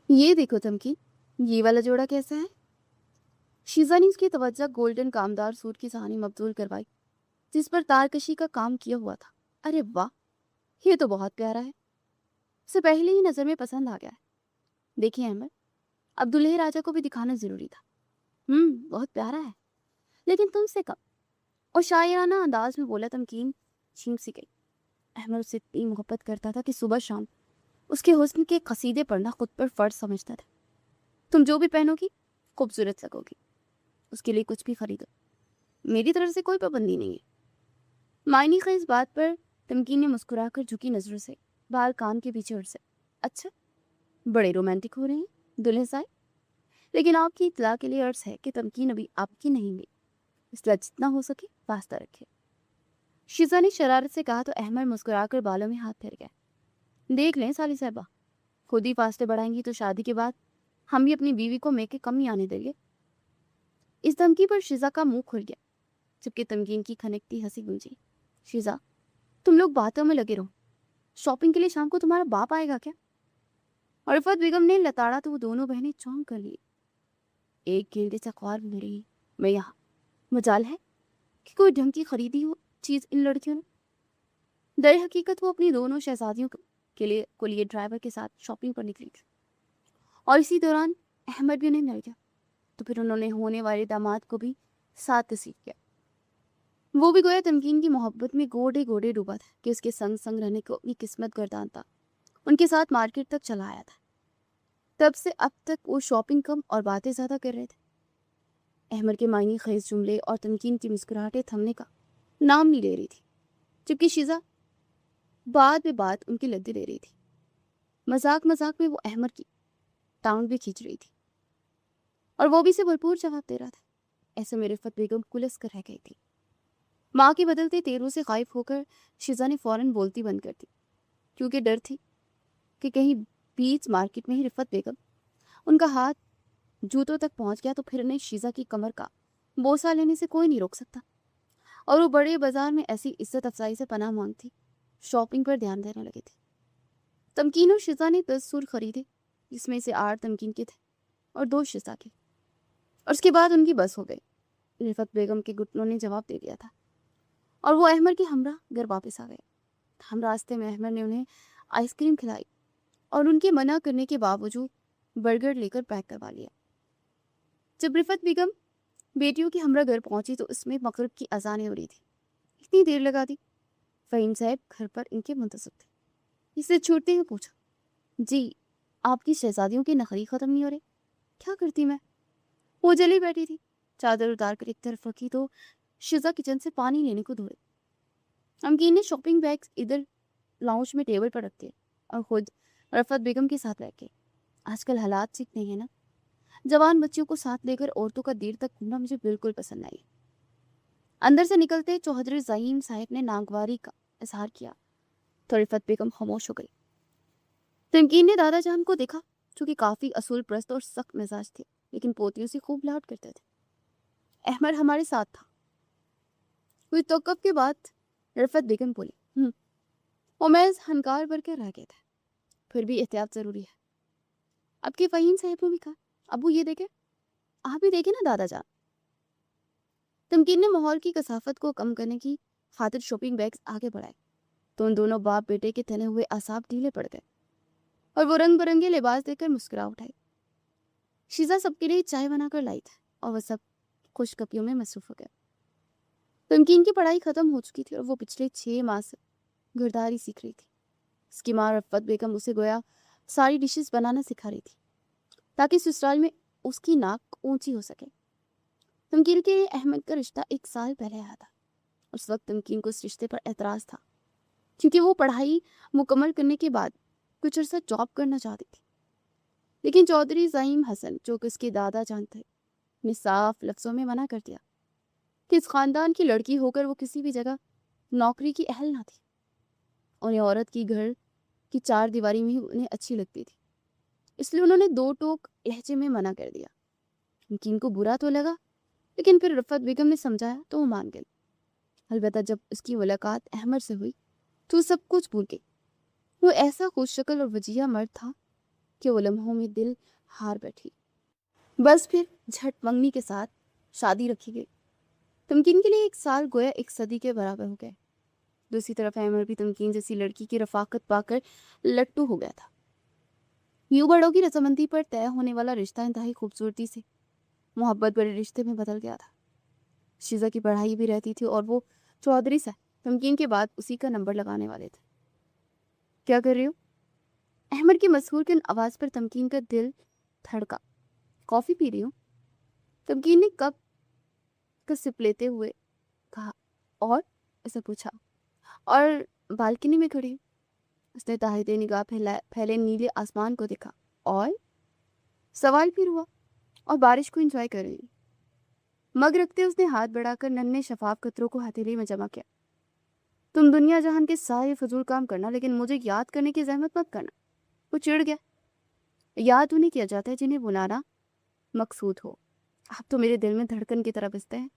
یہ دیکھو تمکین، یہ والا جوڑا کیسا ہے؟ شیزا نے اس کی توجہ گولڈن کامدار سوٹ کی صحنی مبذول کروائی جس پر تارکشی کا کام کیا ہوا تھا۔ ارے واہ، یہ تو بہت پیارا ہے، اسے پہلے ہی نظر میں پسند آ گیا ہے۔ دیکھیں احمد، اب دلہے راجا کو بھی دکھانا ضروری تھا۔ بہت پیارا ہے، لیکن تم سے کم۔ اور شاعرانہ انداز میں بولا تمکین چھینک سی گئی۔ احمد اس سے اتنی محبت کرتا تھا کہ صبح شام اس کے حسن کے قصیدے پڑھنا خود پر فرض سمجھتا تھا۔ تم جو بھی پہنو گی خوبصورت لگو گی، اس کے لیے کچھ بھی خریدو، میری طرف سے کوئی پابندی نہیں ہے۔ معنی خیز بات پر تمکین نے مسکرا کر جھکی نظروں سے بال کان کے پیچھے سے، اچھا بڑے رومانٹک ہو رہے ہیں دلہے صاحب، لیکن آپ کی اطلاع کے لیے عرض ہے کہ تمکین ابھی آپ کی نہیں گئی، اس لیے جتنا ہو سکے واسطہ رکھے۔ شیزا نے شرارت سے کہا تو احمد مسکرا کر بالوں میں ہاتھ پھیر گیا۔ دیکھ لیں سالی صاحبہ، خود ہی فاصلے بڑھائیں گی تو شادی کے بعد ہم بھی اپنی بیوی کو میکے کم ہی آنے دیں گے۔ اس دھمکی پر شیزا کا منہ کھل گیا جبکہ تمکین کی کھنکتی ہنسی گونجی۔ شیزا، تم لوگ باتوں میں لگے رہو، شاپنگ کے لیے شام کو تمہارا باپ آئے گا کیا؟ عرفت بیگم نے لتاڑا تو وہ دونوں بہنیں چونک کر لی۔ ایک گلدے سے خوار مل رہی میں یہاں، مجال ہے کہ کوئی ڈھنگ کی خریدی ہو چیز ان لڑکیوں نے۔ در حقیقت وہ اپنی دونوں شہزادیوں کے لیے کولیے ڈرائیور کے ساتھ شاپنگ پر نکلی تھی، اور اسی دوران احمد بھی انہیں مل گیا، تو پھر انہوں نے ہونے والے داماد کو بھی ساتھ نصیب کیا۔ وہ بھی گویا تمکین کی محبت میں گوڑے گوڑے ڈوبا تھا کہ اس کے سنگ سنگ رہنے کو اپنی قسمت گردانتا ان کے ساتھ مارکیٹ تک چلا آیا تھا۔ تب سے اب تک وہ شاپنگ کم اور باتیں زیادہ کر رہے تھے۔ احمد کے معنی خیز جملے اور تمکین کی مسکراہٹیں تھمنے کا نام نہیں لے رہی تھی، جبکہ شیزا بعد میں بات ان کی لدے لے رہی تھی۔ مذاق مذاق میں وہ احمد کی ٹانگ بھی کھینچ رہی تھی اور وہ بھی اسے بھرپور جواب دے رہا تھا۔ ایسے میں رفت بیگم کلس کر رہ گئی تھی۔ ماں کے بدلتے تیروں سے خائف ہو کر شیزا نے فوراً بولتی بند کر دی، کیونکہ ڈر تھی کہ کہیں بیچ مارکیٹ میں ہی رفت بیگم ان کا ہاتھ جوتوں تک پہنچ گیا تو پھر انہیں شیزا کی کمر کا بوسہ لینے سے کوئی نہیں روک سکتا، اور وہ بڑے بازار میں ایسی عزت افزائی سے پناہ مانگتی شاپنگ پر دھیان دینے لگے تھے۔ تمکین اور شیزا نے 10 سوٹ خریدے، جس میں سے 8 تمکین کے تھے اور 2 شیزا کے، اور اس کے بعد ان کی بس ہو گئی۔ رفت بیگم کے گھٹنوں نے جواب دے دیا تھا اور وہ احمد کے ہمراہ گھر واپس آ گئے۔ ہم راستے میں احمد نے انہیں آئس کریم کھلائی اور ان کے منع کرنے کے باوجود برگر لے کر پیک کروا لیا۔ جب رفت بیگم بیٹیوں کی ہمراہ گھر پہنچی تو اس میں مغرب کی اذانیں ہو رہی تھی۔ اتنی دیر لگا دی؟ فہیم صاحب گھر پر ان کے منتظر تھے۔ اسے چھوٹتے ہوئے پوچھا، جی آپ کی شہزادیوں کے نخری ختم نہیں ہو رہے؟ کیا کرتی میں؟ وہ جلی بیٹھی تھی، چادر اتار کر ایک طرف رکھی تو شیزا کچن سے پانی لینے کو دوڑے۔ تمکین نے شاپنگ بیگز ادھر لاؤنج میں ٹیبل پر رکھ دیا اور خود رفت بیگم کے ساتھ بیٹھ گئی۔ آج کل حالات سیکھتے ہیں نا، جوان بچیوں کو ساتھ لے کر عورتوں کا دیر تک گھومنا مجھے بالکل پسند نہیں۔ اندر سے نکلتے چوہدری زعیم صاحب نے ناگواری کا اظہار کیا تو رفت بیگم خاموش ہو گئی۔ تمکین نے دادا جان کو دیکھا جو کہ کافی اصول پرست اور سخت مزاج تھے، لیکن پوتیوں سے خوب لاڈ کرتے تھے۔ احمد ہمارے ساتھ تھا۔ کوئی توقف کے بعد رفت بیگم بولی، وہ محض ہنکار بھر کے رہ گئے تھے، پھر بھی احتیاط ضروری ہے۔ اب کے فہیم صاحب نے بھی کہا، ابو یہ دیکھیں، آپ بھی دیکھیں نا دادا جان۔ تمکین نے ماحول کی کثافت کو کم کرنے کی خاطر شاپنگ بیگز آگے بڑھائے تو ان دونوں باپ بیٹے کے تنے ہوئے اعصاب ڈھیلے پڑ گئے اور وہ رنگ برنگے لباس دے کر مسکرا اٹھائے۔ شیزا سب کے لیے چائے بنا کر لائی تھی اور وہ سب خوش کپیوں میں مصروف ہو گئے۔ تمکین کی پڑھائی ختم ہو چکی تھی اور وہ پچھلے 6 ماہ سے گھرداری سیکھ رہی تھی۔ اس کی ماں رفت بیگم اسے گویا ساری ڈشز بنانا سکھا رہی تھی تاکہ سسرال میں اس کی ناک اونچی ہو سکے۔ تمکین کے لیے احمد کا رشتہ 1 سال پہلے آیا تھا۔ اس وقت تمکین کو اس رشتے پر اعتراض تھا کیونکہ وہ پڑھائی مکمل کرنے کے بعد کچھ عرصہ جاب کرنا چاہتی تھی، لیکن چودھری زعیم حسن جو کہ اس کے دادا جان تھے نے صاف لفظوں میں منع کر دیا کہ اس خاندان کی لڑکی ہو کر وہ کسی بھی جگہ نوکری کی اہل نہ تھی۔ انہیں عورت کی گھر کی 4 دیواری میں ہی انہیں اچھی لگتی تھی، اس لیے انہوں نے 2 ٹوک لہجے میں منع کر دیا۔ تمکین کو برا تو لگا، لیکن پھر رفت بیگم نے سمجھایا تو وہ مان گئی۔ البتہ جب اس کی ملاقات احمد سے ہوئی تو سب کچھ بھول گئی۔ وہ ایسا خوش شکل اور وجیہ مرد تھا کہ وہ لمحوں میں دل ہار بیٹھی۔ بس پھر جھٹ منگنی کے ساتھ شادی رکھی گئی۔ تمکین کے لیے 1 سال گویا 1 صدی کے برابر ہو گئے۔ دوسری طرف احمد بھی تمکین جیسی لڑکی کی رفاقت پا کر لٹو ہو گیا تھا۔ یوں بڑوں کی رضامندی پر طے ہونے والا رشتہ انتہائی خوبصورتی سے محبت بڑے رشتے میں بدل گیا تھا۔ شیزا کی پڑھائی بھی رہتی تھی اور وہ چودھری صاحب تمکین کے بعد اسی کا نمبر لگانے والے تھے۔ کیا کر رہی ہو؟ احمد کی مسحور کن آواز پر تمکین کا دل دھڑکا۔ کافی پی رہی ہوں، تمکین نے کپ کا سپ لیتے ہوئے کہا اور اسے پوچھا۔ اور بالکنی میں کھڑی ہوں۔ اس نے تاحیدے نگاہ پھیلے نیلے آسمان کو دیکھا اور سوال پھر ہوا اور بارش کو انجوائے کر رہی۔ مگ رکھتے اس نے ہاتھ بڑھا کر ننھے شفاف قطروں کو ہتھیلی میں جمع کیا۔ تم دنیا جہان کے سارے فضول کام کرنا لیکن مجھے یاد کرنے کی زحمت مت کرنا۔ وہ چڑ گیا۔ یاد انہیں کیا جاتا ہے جنہیں بلانا مقصود ہو۔ آپ تو میرے دل میں دھڑکن کی طرح بستے ہیں،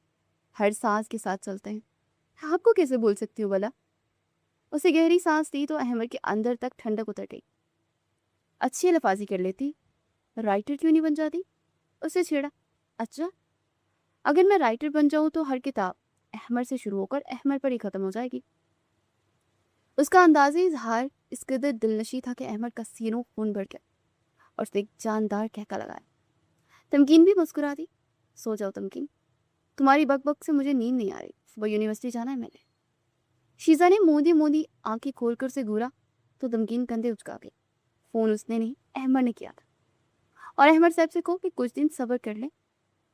ہر سانس کے ساتھ چلتے ہیں۔ آپ کو کیسے بول سکتی ہوں بلا؟ اسے گہری سانس دی تو احمد کے اندر تک ٹھنڈک اتر گئی۔ اچھی الفاظی کر لیتی، رائٹر کیوں نہیں بن جاتی؟ اسے چھیڑا۔ اچھا، اگر میں رائٹر بن جاؤں تو ہر کتاب احمد سے شروع ہو کر احمد پر ہی ختم ہو جائے گی۔ اس کا انداز اظہار اس قدر دلنشی تھا کہ احمد کا سینوں خون بڑھ گیا اور اس نے ایک جاندار کہکا لگایا۔ تمکین بھی مسکرا دی۔ سو جاؤ تمکین، تمہاری بک بک سے مجھے نیند نہیں آ رہی، صبح یونیورسٹی جانا ہے میں نے۔ شیزا نے موندی موندی آنکھیں کھول کر سے گھورا تو تمکین کندھے اچکا گئی۔ فون اس نے نہیں احمد نے کیا تھا، اور احمد صاحب سے کہو کہ کچھ دن صبر کر لیں،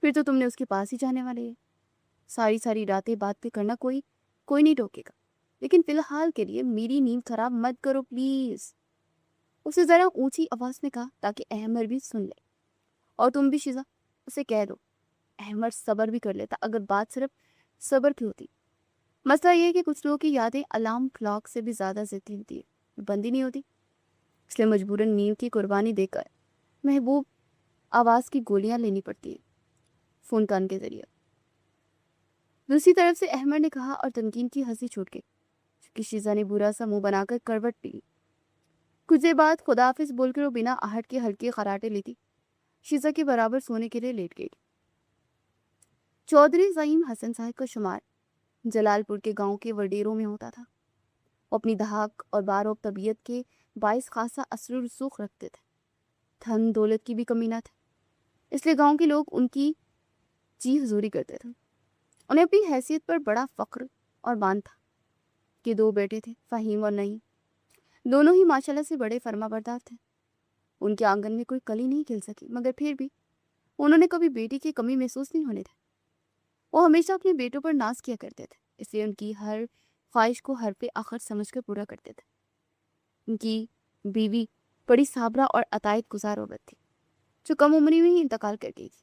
پھر تو تم نے اس کے پاس ہی جانے والے ہیں۔ ساری راتیں بات پہ کرنا کوئی نہیں ٹوکے گا، لیکن فی الحال کے لیے میری نیند خراب مت کرو پلیز۔ اسے ذرا اونچی آواز میں کہا تاکہ احمد بھی سن لے۔ اور تم بھی شیزا، اسے کہہ دو احمد صبر بھی کر لیتا اگر بات صرف صبر کی ہوتی۔ مسئلہ یہ ہے کہ کچھ لوگوں کی یادیں الارم کلاک سے بھی زیادہ ضدی ہوتی ہے، بند ہی نہیں ہوتی، اس لیے مجبوراً نیند کی قربانی دے کر محبوب آواز کی گولیاں لینی پڑتی ہے فون کان کے ذریعے۔ دوسری طرف سے احمد نے کہا اور تمکین کی ہنسی چھوٹ گئی کیونکہ شیزا نے برا سا منہ بنا کر کروٹ لی۔ کچھ دیر بعد خداحافظ بول کر وہ بنا آہٹ کے ہلکے خراٹے لیتی شیزا کے برابر سونے کے لیے لیٹ گئی۔ چودھری زعیم حسن صاحب کا شمار جلال پور کے گاؤں کے وڈیروں میں ہوتا تھا۔ وہ اپنی دھاک اور باروب طبیعت کے باعث خاصا اثر و رسوخ رکھتے تھے۔ دھن دولت کی بھی کمی نہ تھی، اس لیے گاؤں کے لوگ ان کی جی حضوری کرتے تھے۔ انہیں اپنی حیثیت پر بڑا فخر اور مان تھا کہ 2 بیٹے تھے، فہیم اور نعیم۔ دونوں ہی ماشاءاللہ سے بڑے فرما بردار تھے۔ ان کے آنگن میں کوئی کلی نہیں کھل سکی، مگر پھر بھی انہوں نے کبھی بیٹی کی کمی محسوس نہیں ہونے دی۔ وہ ہمیشہ اپنے بیٹوں پر ناز کیا کرتے تھے، اس لیے ان کی ہر خواہش کو حرف آخر سمجھ کر پورا کرتے تھے۔ ان کی بیوی بڑی صابرہ اور عطائت گزار عورت تھی جو کم عمری میں ہی انتقال کر گئی تھی۔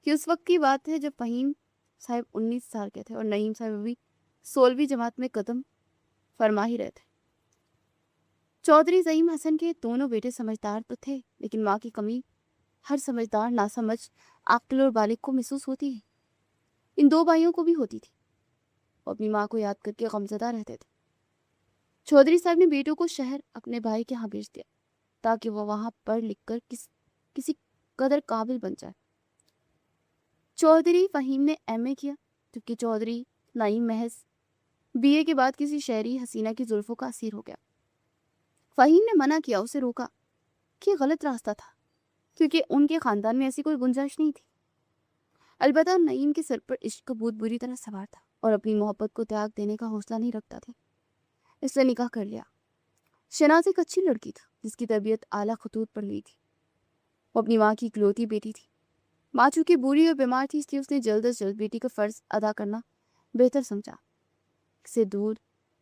یہ اس وقت کی بات ہے جب فہیم صاحب 19 سال کے تھے اور نعیم صاحب ابھی 16ویں جماعت میں قدم فرما ہی رہے تھے۔ چودھری زعیم حسن کے دونوں بیٹے سمجھدار تو تھے، لیکن ماں کی کمی ہر سمجھدار ناسمجھ عاقل اور بالغ کو محسوس ہوتی ہے۔ ان 2 بھائیوں کو بھی ہوتی تھی۔ وہ اپنی ماں کو یاد کر کے غمزدہ رہتے تھے۔ چودھری صاحب نے بیٹوں کو شہر اپنے بھائی کے ہاں بھیج دیا تاکہ وہ وہاں پڑھ لکھ کر کسی قدر قابل بن جائے۔ چودھری فہیم نے ایم اے کیا جبکہ چودھری نعیم محض بی اے کے بعد کسی شہری حسینہ کی زلفوں کا اسیر ہو گیا۔ فہیم نے منع کیا، اسے روکا کہ غلط راستہ تھا کیونکہ ان کے خاندان میں ایسی کوئی گنجائش نہیں تھی۔ البتہ نعیم کے سر پر عشق کا بھوت بری طرح سوار تھا اور اپنی محبت کو تیاگ دینے کا حوصلہ نہیں رکھتا تھا، اس نے نکاح کر لیا۔ شناز ایک اچھی لڑکی تھا جس کی تربیت اعلیٰ خطوط پر لی تھی۔ وہ اپنی ماں کی اکلوتی بیٹی تھی۔ ماں چونکہ بوڑھی اور بیمار تھی اس لیے اس نے جلد از جلد بیٹی کا فرض ادا کرنا بہتر سمجھا۔ اسے دور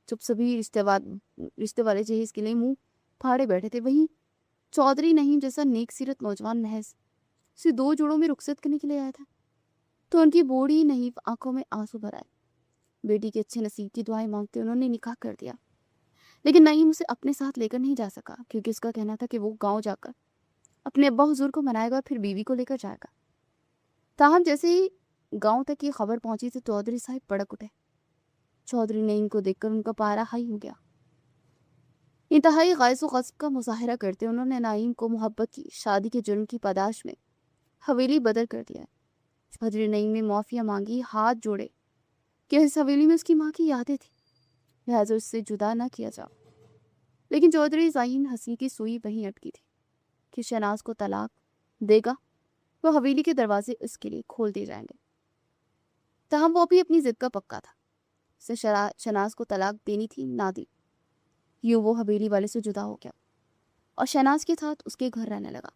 جب سبھی رشتے والے جہیز کے لیے منہ پھاڑے بیٹھے تھے، وہیں چودھری نعیم جیسا نیک سیرت نوجوان محض اسے 2 جوڑوں میں رخصت کرنے کے لیے آیا تھا تو ان کی بوڑھی نحیف آنکھوں میں آنسو بھر آئے۔ بیٹی کے اچھے نصیب کی دعائیں مانگتے انہوں نے نکاح کر دیا، لیکن نعیم اسے اپنے ساتھ لے کر نہیں جا سکا کیونکہ اس کا کہنا تھا کہ وہ گاؤں جا کر اپنے ابا حضور کو منائے گا اور پھر بیوی کو لے کر جائے گا۔ تاہم جیسے ہی گاؤں تک یہ خبر پہنچی تو چودھری صاحب بڑک اٹھے۔ چودھری نعیم کو دیکھ کر ان کا پارا ہائی ہو گیا۔ انتہائی غائز و غصب کا مظاہرہ کرتے انہوں نے نعیم کو محبت کی شادی کے جرم کی پاداش میں حویلی بدل کر دیا ہے۔ چودھری نعیم نے معافیا مانگی، ہاتھ جوڑے کہ اس حویلی میں اس کی ماں کی یادیں تھیں، لہٰذا اس سے جدا نہ کیا جاؤ۔ لیکن چودھری ذہین حسین کی سوئی وہیں اٹکی تھی کہ شہناز کو طلاق دے گا وہ حویلی کے دروازے اس کے لیے کھول دیے جائیں گے۔ تاہم وہ بھی اپنی ضد کا پکا تھا، اسے شہناز کو طلاق دینی تھی، نہ دی۔ یوں وہ حویلی والے سے جدا ہو گیا اور شہناز کے ساتھ اس کے گھر رہنے لگا۔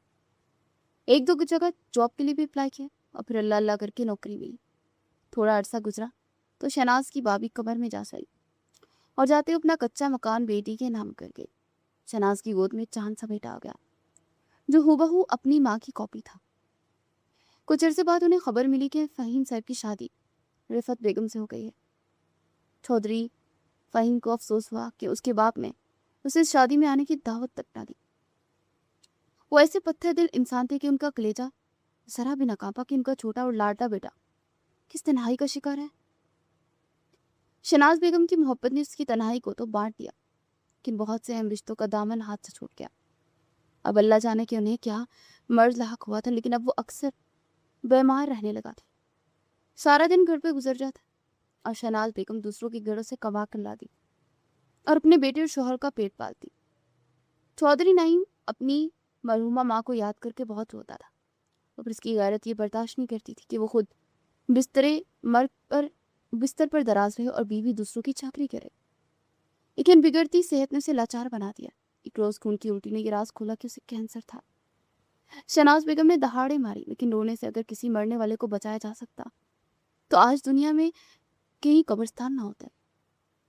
ایک دو جگہ جاب کے لیے بھی اپلائی کیا اور پھر اللہ اللہ کر کے نوکری ملی۔ تھوڑا عرصہ گزرا تو شہناز کی بابی قبر میں جا سلی اور جاتے اپنا کچا مکان بیٹی کے نام کر گئی۔ شہناز کی گود میں چاند سا بیٹا آ گیا جو ہو اپنی ماں کی کاپی تھا۔ کچھ عرصے بعد انہیں خبر ملی کہ فہیم صاحب کی شادی رفعت بیگم سے ہو گئی ہے۔ چودھری فہیم کو افسوس ہوا کہ اس کے باپ نے اسے اس شادی میں آنے کی دعوت تک نہ دی۔ وہ ایسے پتھر دل انسان تھے کہ ان کا کلیجہ ذرا بھی نہ کانپا کہ ان کا چھوٹا اور لاڈلا بیٹا کس تنہائی کا شکار ہے۔ شہناز بیگم کی محبت نے اس کی تنہائی کو تو بانٹ دیا، لیکن بہت سے اہم رشتوں کا دامن ہاتھ سے چھوٹ گیا۔ اب اللہ جانے کہ انہیں کیا مرض لاحق ہوا تھا، لیکن اب وہ اکثر بیمار رہنے لگا تھا۔ سارا دن گھر پہ گزر جاتا اور شہناز بیگم دوسروں کے گھروں سے کما کر لاتی اور اپنے بیٹے اور شوہر کا پیٹ پالتی۔ چودھری نعیم اپنی مرحومہ ماں کو یاد کر کے بہت روتا تھا اور اس کی غیرت یہ برداشت نہیں کرتی تھی کہ وہ خود بستر پر دراز رہے اور بیوی دوسروں کی چاکری کرے۔ لیکن بگڑتی صحت نے اسے لاچار بنا دیا۔ ایک روز خون کی الٹی نے یہ راز کھولا کہ اسے کینسر تھا۔ شہناز بیگم نے دہاڑے ماری، لیکن رونے سے اگر کسی مرنے والے کو بچایا جا سکتا تو آج دنیا میں کہیں قبرستان نہ ہوتا۔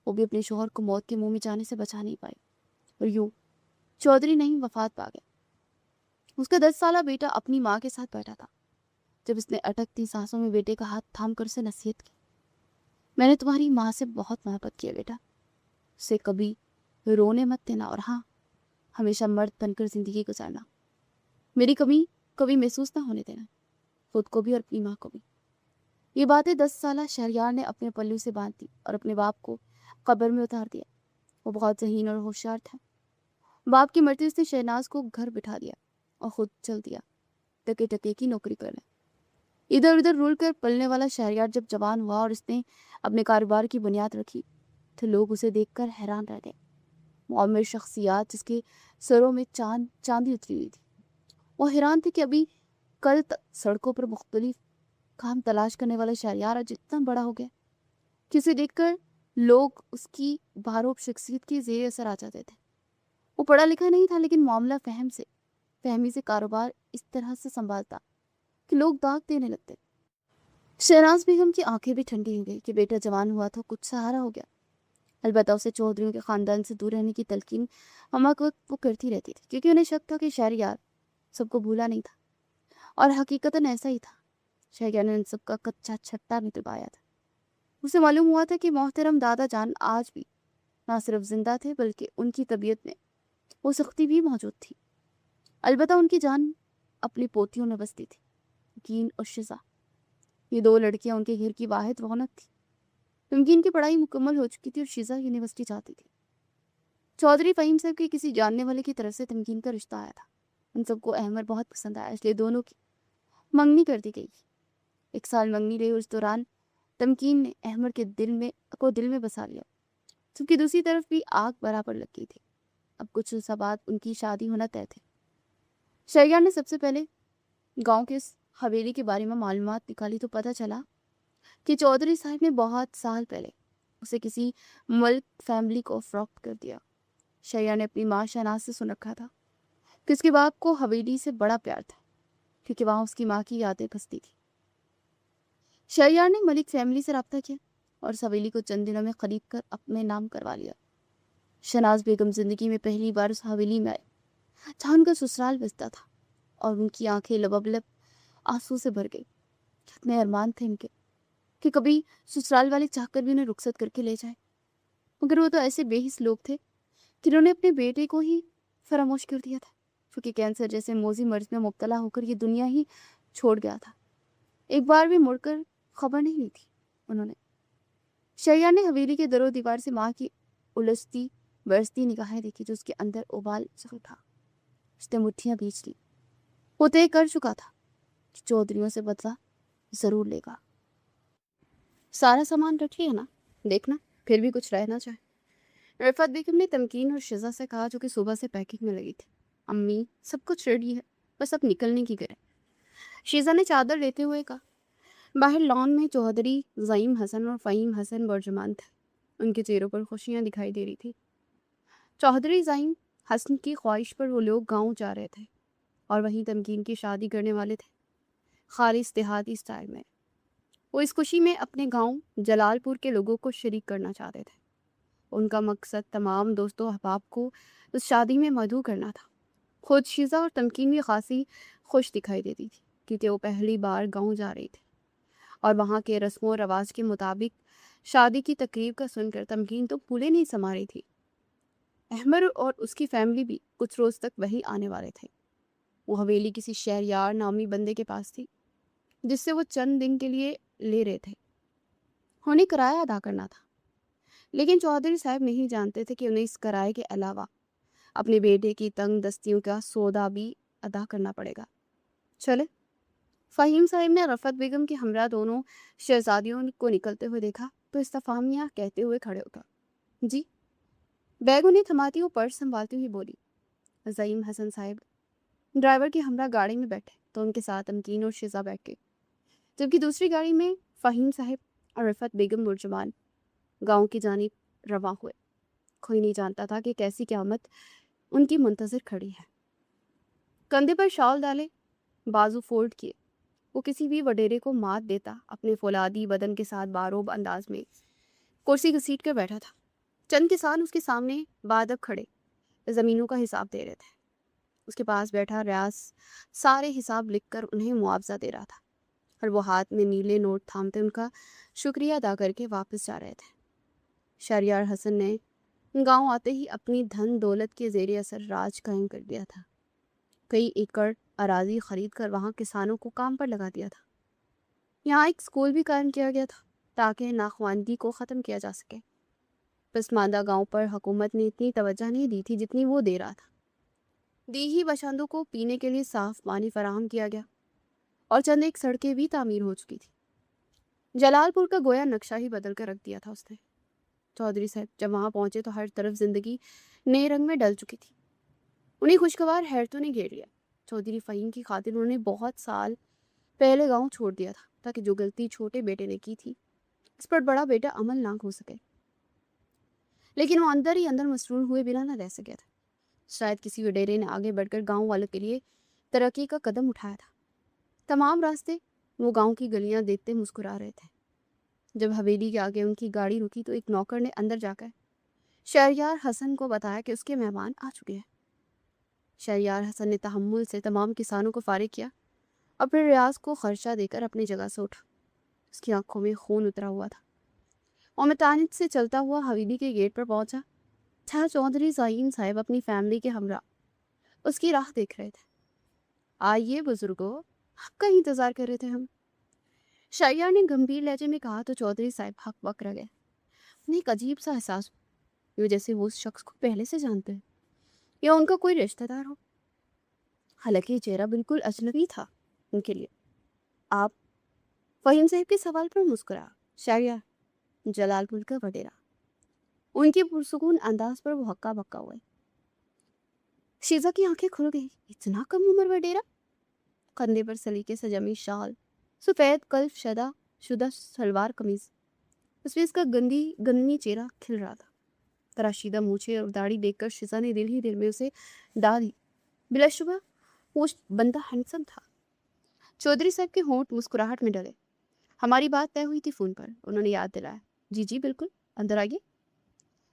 وہ بھی اپنے شوہر کو موت کے منہ میں جانے سے بچا نہیں پائی اور یوں چودھری نعیم وفات پا گیا۔ اس کا 10 سالہ بیٹا اپنی ماں کے ساتھ بیٹھا تھا جب اس نے اٹکتی سانسوں میں بیٹے کا ہاتھ تھام کر اسے نصیحت کی، میں نے تمہاری ماں سے بہت محبت کیا بیٹا، اسے کبھی رونے مت دینا اور ہاں ہمیشہ مرد بن کر زندگی گزارنا، میری کمی کبھی محسوس نہ ہونے دینا، خود کو بھی اور اپنی ماں کو بھی۔ یہ باتیں 10 سالہ شہریار نے اپنے پلو سے باندھ دی اور اپنے باپ کو قبر میں اتار دیا۔ وہ بہت ذہین اور ہوشیار تھا۔ باپ کی مرتے اس نے شہناز کو گھر بٹھا دیا اور خود چل دیا ٹکے ٹکے کی نوکری کرنے۔ ادھر ادھر رول کر پلنے والا شہریار جب جوان ہوا اور اس نے اپنے کاروبار کی بنیاد رکھی تو لوگ اسے دیکھ کر حیران رہ گئے۔ معمر شخصیات جس کے سروں میں چاندی اتری ہوئی تھی، وہ حیران تھے کہ ابھی کل تک سڑکوں پر مختلف کام تلاش کرنے والا شہریار آج اتنا بڑا ہو گیا کہ اسے دیکھ کر لوگ اس کی بھاروب شخصیت کے زیر اثر آ جاتے تھے۔ وہ پڑھا لکھا نہیں تھا، لیکن معاملہ فہمی سے کاروبار اس طرح سے سنبھالتا کہ لوگ داغ دینے لگتے۔ شہناز بیگم کی آنکھیں بھی ٹھنڈی ہو گئی کہ بیٹا جوان ہوا تو کچھ سہارا ہو گیا۔ البتہ اسے چودھریوں کے خاندان سے دور رہنے کی تلقین ہمہ وقت وہ کرتی رہتی تھی، کیونکہ انہیں شک تھا کہ شہریار سب کو بھولا نہیں تھا، اور حقیقتاً ایسا ہی تھا۔ شہریار نے ان سب کا کچا چھٹا بھی دبایا تھا۔ اسے معلوم ہوا تھا کہ محترم دادا جان آج بھی نہ صرف زندہ تھے بلکہ ان کی طبیعت میں وہ سختی بھی موجود تھی۔ البتہ ان کی جان اپنی پوتیوں میں بستی تھی، گین اور شزا۔ یہ 2 لڑکیاں ان کے گھر کی واحد رونق تھی۔ گین کی پڑھائی مکمل ہو چکی تھی اور شزا یونیورسٹی جاتی تھی۔ چودھری فہیم صاحب کے کسی جاننے والے کی طرف سے تمکین کا رشتہ آیا تھا۔ ان سب کو احمد بہت پسند آیا، اس لیے دونوں کی منگنی کر دی گئی۔ 1 سال منگنی رہی اور اس دوران تمکین نے احمد کے دل میں بسا لیا، کیونکہ دوسری طرف بھی آگ برابر لگ گئی تھی۔ اب کچھ عرصہ بعد ان کی شادی ہونا طے تھے۔ شہریار نے سب سے پہلے گاؤں کے اس حویلی کے بارے میں معلومات نکالی تو پتہ چلا کہ چودھری صاحب نے بہت سال پہلے اسے کسی ملک فیملی کو فروخت کر دیا۔ شہریار نے اپنی ماں شہناز سے سن رکھا تھا کہ اس کے باپ کو حویلی سے بڑا پیار تھا، کیونکہ وہاں اس کی ماں کی یادیں بستی تھی۔ شہریار نے ملک فیملی سے رابطہ کیا اور اس حویلی کو چند دنوں میں خرید کر اپنے نام کروا لیا۔ شہناز بیگم زندگی میں پہلی بار اس حویلی میں آئی جہاں ان کا سسرال بستا تھا، اور ان کی آنکھیں لبلب آنسو سے بھر گئی۔ کتنے ارمان تھے ان کے کہ کبھی سسرال والے چاہ کر بھی انہیں رخصت کر کے لے جائیں، مگر وہ تو ایسے بے حس لوگ تھے کہ انہوں نے اپنے بیٹے کو ہی فراموش کر دیا تھا، کیونکہ کینسر جیسے موذی مرض میں مبتلا ہو کر یہ دنیا ہی چھوڑ گیا تھا۔ ایک بار بھی مڑ کر خبر نہیں لی تھی انہوں نے۔ شہریار نے حویلی کے در و دیوار سے ماں کی الجھتی برستی نگاہیں دیکھی تو اس کے اندر ابال چل اٹھا. اس نے مٹھیاں بیچ لی. وہ طے کر چکا تھا کہ چودھریوں سے بدلہ ضرور لے گا. سارا سامان رکھی ہے نا؟ دیکھنا پھر بھی کچھ رہ نہ جائے. رفعت بیگم نے تمکین اور شزا سے کہا جو کہ صبح سے پیکنگ میں لگی تھی. امی سب کچھ ریڈی ہے، بس اب نکلنے کی کرے. شیزا نے چادر لیتے ہوئے کہا. باہر لان میں چودھری زعیم حسن اور فہیم حسن برجمان تھے. ان کے چہروں پر خوشیاں دکھائی دے رہی تھی. چودھری زعیم حسن کی خواہش پر وہ لوگ گاؤں جا رہے تھے اور وہیں تمکین کی شادی کرنے والے تھے، خالص دیہاتی اسٹائل میں. وہ اس خوشی میں اپنے گاؤں جلال پور کے لوگوں کو شریک کرنا چاہتے تھے. ان کا مقصد تمام دوستوں احباب کو اس شادی میں مدعو کرنا تھا. خود شیزا اور تمکین بھی خاصی خوش دکھائی دیتی تھی کیونکہ وہ پہلی بار گاؤں جا رہی تھی اور وہاں کے رسم و رواج کے مطابق شادی کی تقریب کا سن کر تمکین تو پھولے نہیں سما رہی تھی. احمد اور اس کی فیملی بھی کچھ روز تک وہی آنے والے تھے. وہ حویلی کسی شہریار نامی بندے کے پاس تھی جس سے وہ چند دن کے لیے لے رہے تھے. انہیں کرایہ ادا کرنا تھا، لیکن چودھری صاحب نہیں جانتے تھے کہ انہیں اس کرائے کے علاوہ اپنے بیٹے کی تنگ دستیوں کا سودا بھی ادا کرنا پڑے گا. چلے. فہیم صاحب نے رفعت بیگم کے ہمراہ دونوں شہزادیوں کو نکلتے ہوئے دیکھا تو استفہامیہ کہتے ہوئے کھڑے ہوتا. جی. بیگ انہیں تھماتی وہ پرس سنبھالتی ہوئی بولی. زعیم حسن صاحب ڈرائیور کے ہمراہ گاڑی میں بیٹھے تو ان کے ساتھ تمکین اور شیزا بیٹھ گئے، جبکہ دوسری گاڑی میں فہیم صاحب اور رفعت بیگم برجمان گاؤں کی جانب رواں ہوئے. کوئی نہیں جانتا تھا کہ کیسی قیامت ان کی منتظر کھڑی ہے. کندھے پر شال ڈالے، بازو فولڈ کیے، وہ کسی بھی وڈیرے کو مات دیتا اپنے فولادی بدن کے ساتھ باروب انداز میں کرسی گھسیٹ کر بیٹھا تھا. چند کسان اس کے سامنے بادب کھڑے زمینوں کا حساب دے رہے تھے. اس کے پاس بیٹھا ریاض سارے حساب لکھ کر انہیں معاوضہ دے رہا تھا اور وہ ہاتھ میں نیلے نوٹ تھامتے ان کا شکریہ ادا کر کے واپس جا رہے تھے. شہریار حسن نے گاؤں آتے ہی اپنی دھن دولت کے زیر اثر راج قائم کر دیا تھا. کئی ایکڑ اراضی خرید کر وہاں کسانوں کو کام پر لگا دیا تھا. یہاں ایک اسکول بھی قائم کیا گیا تھا تاکہ ناخواندگی کو ختم کیا جا سکے. پسماندہ گاؤں پر حکومت نے اتنی توجہ نہیں دی تھی جتنی وہ دے رہا تھا. دیہی باشندوں کو پینے کے لیے صاف پانی فراہم کیا گیا اور چند ایک سڑکیں بھی تعمیر ہو چکی تھی. جلال پور کا گویا نقشہ ہی بدل کر رکھ دیا تھا اس نے. چودھری صاحب جب وہاں پہنچے تو ہر طرف زندگی نئے رنگ میں ڈل چکی تھی. انہیں خوشگوار حیرتوں نے گھیر لیا. چودھری فہیم کی خاطر انہوں نے بہت سال پہلے گاؤں چھوڑ دیا تھا تاکہ جو غلطی چھوٹے بیٹے نے کی تھی اس پر بڑا بیٹا عمل نہ ہو سکے. لیکن وہ اندر ہی اندر مسرور ہوئے بنا نہ رہ سکے تھا. شاید کسی وڈیرے نے آگے بڑھ کر گاؤں والوں کے لیے ترقی کا قدم اٹھایا تھا. تمام راستے وہ گاؤں کی گلیاں دیکھتے مسکرا رہے تھے. جب حویلی کے آگے ان کی گاڑی رکی تو ایک نوکر نے اندر جا کر شہریار حسن کو بتایا کہ اس کے مہمان آ چکے ہیں. شہریار حسن نے تحمل سے تمام کسانوں کو فارغ کیا اور پھر ریاض کو خرچہ دے کر اپنی جگہ سے اٹھا. اس کی آنکھوں میں خون اترا ہوا تھا. اور متانت سے چلتا ہوا حویلی کے گیٹ پر پہنچا تھا. چودھری زعیم صاحب اپنی فیملی کے ہمراہ اس کی راہ دیکھ رہے تھے. آئیے بزرگوں، آپ کا انتظار کر رہے تھے ہم. شہریار نے گمبھیر لہجے میں کہا تو چودھری صاحب ہک بک رہ گئے. انہیں ایک عجیب سا احساس ہوا جیسے وہ اس شخص کو پہلے سے جانتے ہیں یا ان کا کوئی رشتہ دار ہو. حالانکہ یہ چہرہ بالکل اجنبی تھا ان کے لیے. آپ؟ فہیم صاحب کے سوال پر مسکرا. شہریار جلال پور کا وڈیرا. ان کے پرسکون انداز پر وہ ہکا بکا ہوئے. شیزا کی آنکھیں کھل گئی. اتنا کم عمر وڈیرا. کندھے پر سلیقے سے جمی شال، سفید کلف شدہ شلوار قمیض، اس میں اس کا گندی چہرہ کھل رہا تھا. تراشیدہ مونچھیں اور داڑھی دیکھ کر شیزا نے دل ہی دل میں اسے ڈا دی. بلا شبہ وہ بندہ ہینڈسم تھا. چودھری صاحب کے ہونٹ مسکراہٹ میں ڈلے. ہماری بات طے ہوئی تھی فون پر، انہوں نے یاد دلایا. جی جی بالکل، اندر آئیے.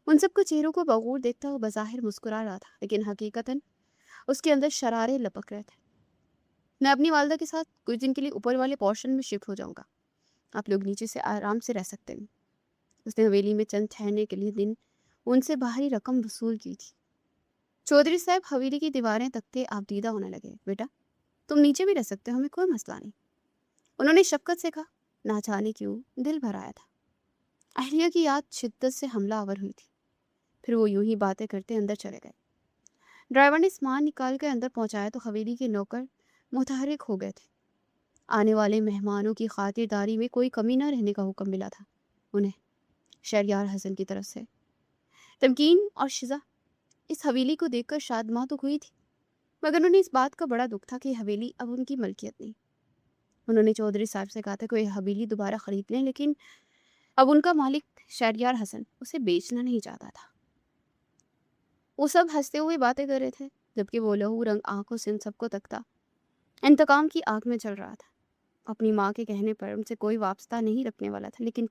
ان سب کو چہروں کو بغور دیکھتا وہ بظاہر مسکرا رہا تھا لیکن حقیقتاً اس کے اندر شرارے لپک رہے تھے. میں اپنی والدہ کے ساتھ کچھ دن کے لیے اوپر والے پورشن میں شفٹ ہو جاؤں گا. آپ لوگ نیچے سے آرام سے رہ سکتے ہیں. اس نے حویلی میں چند ٹھہرنے کے لیے دن ان سے باہری رقم وصول کی تھی. چودھری صاحب حویلی کی دیواریں تکتے آپ دیدہ ہونے لگے. بیٹا تم نیچے بھی رہ سکتے ہو، ہمیں کوئی مسئلہ نہیں. انہوں نے شفقت سے کہا. نہ جانے کیوں دل بھر آیا تھا. اہلیہ کی یاد شدت سے حملہ آور ہوئی تھی. پھر وہ یوں ہی باتیں کرتے اندر چلے گئے۔ ڈرائیور نے سامان نکال کے اندر پہنچایا تو حویلی کے نوکر متحرک ہو گئے تھے۔ آنے والے مہمانوں کی خاطرداری میں کوئی کمی نہ رہنے کا حکم ملا تھا انہیں شہریار حسن کی طرف سے۔ تمکین اور شزا اس حویلی کو دیکھ کر شادماں تو ہوئی تھی، مگر انہیں اس بات کا بڑا دکھ تھا کہ حویلی اب ان کی ملکیت نہیں۔ انہوں نے چودھری صاحب سے کہا تھا کہ وہ حویلی دوبارہ خرید لیں، لیکن اب ان کا مالک شہریار حسن اسے بیچنا نہیں چاہتا تھا۔ وہ سب ہنستے ہوئے باتیں کر رہے تھے، جبکہ وہ لہو رنگ آنکھوں سے ان سب کو تکتا انتقام کی آگ میں چل رہا تھا۔ اپنی ماں کے کہنے پر ان سے کوئی وابستہ نہیں رکھنے والا تھا، لیکن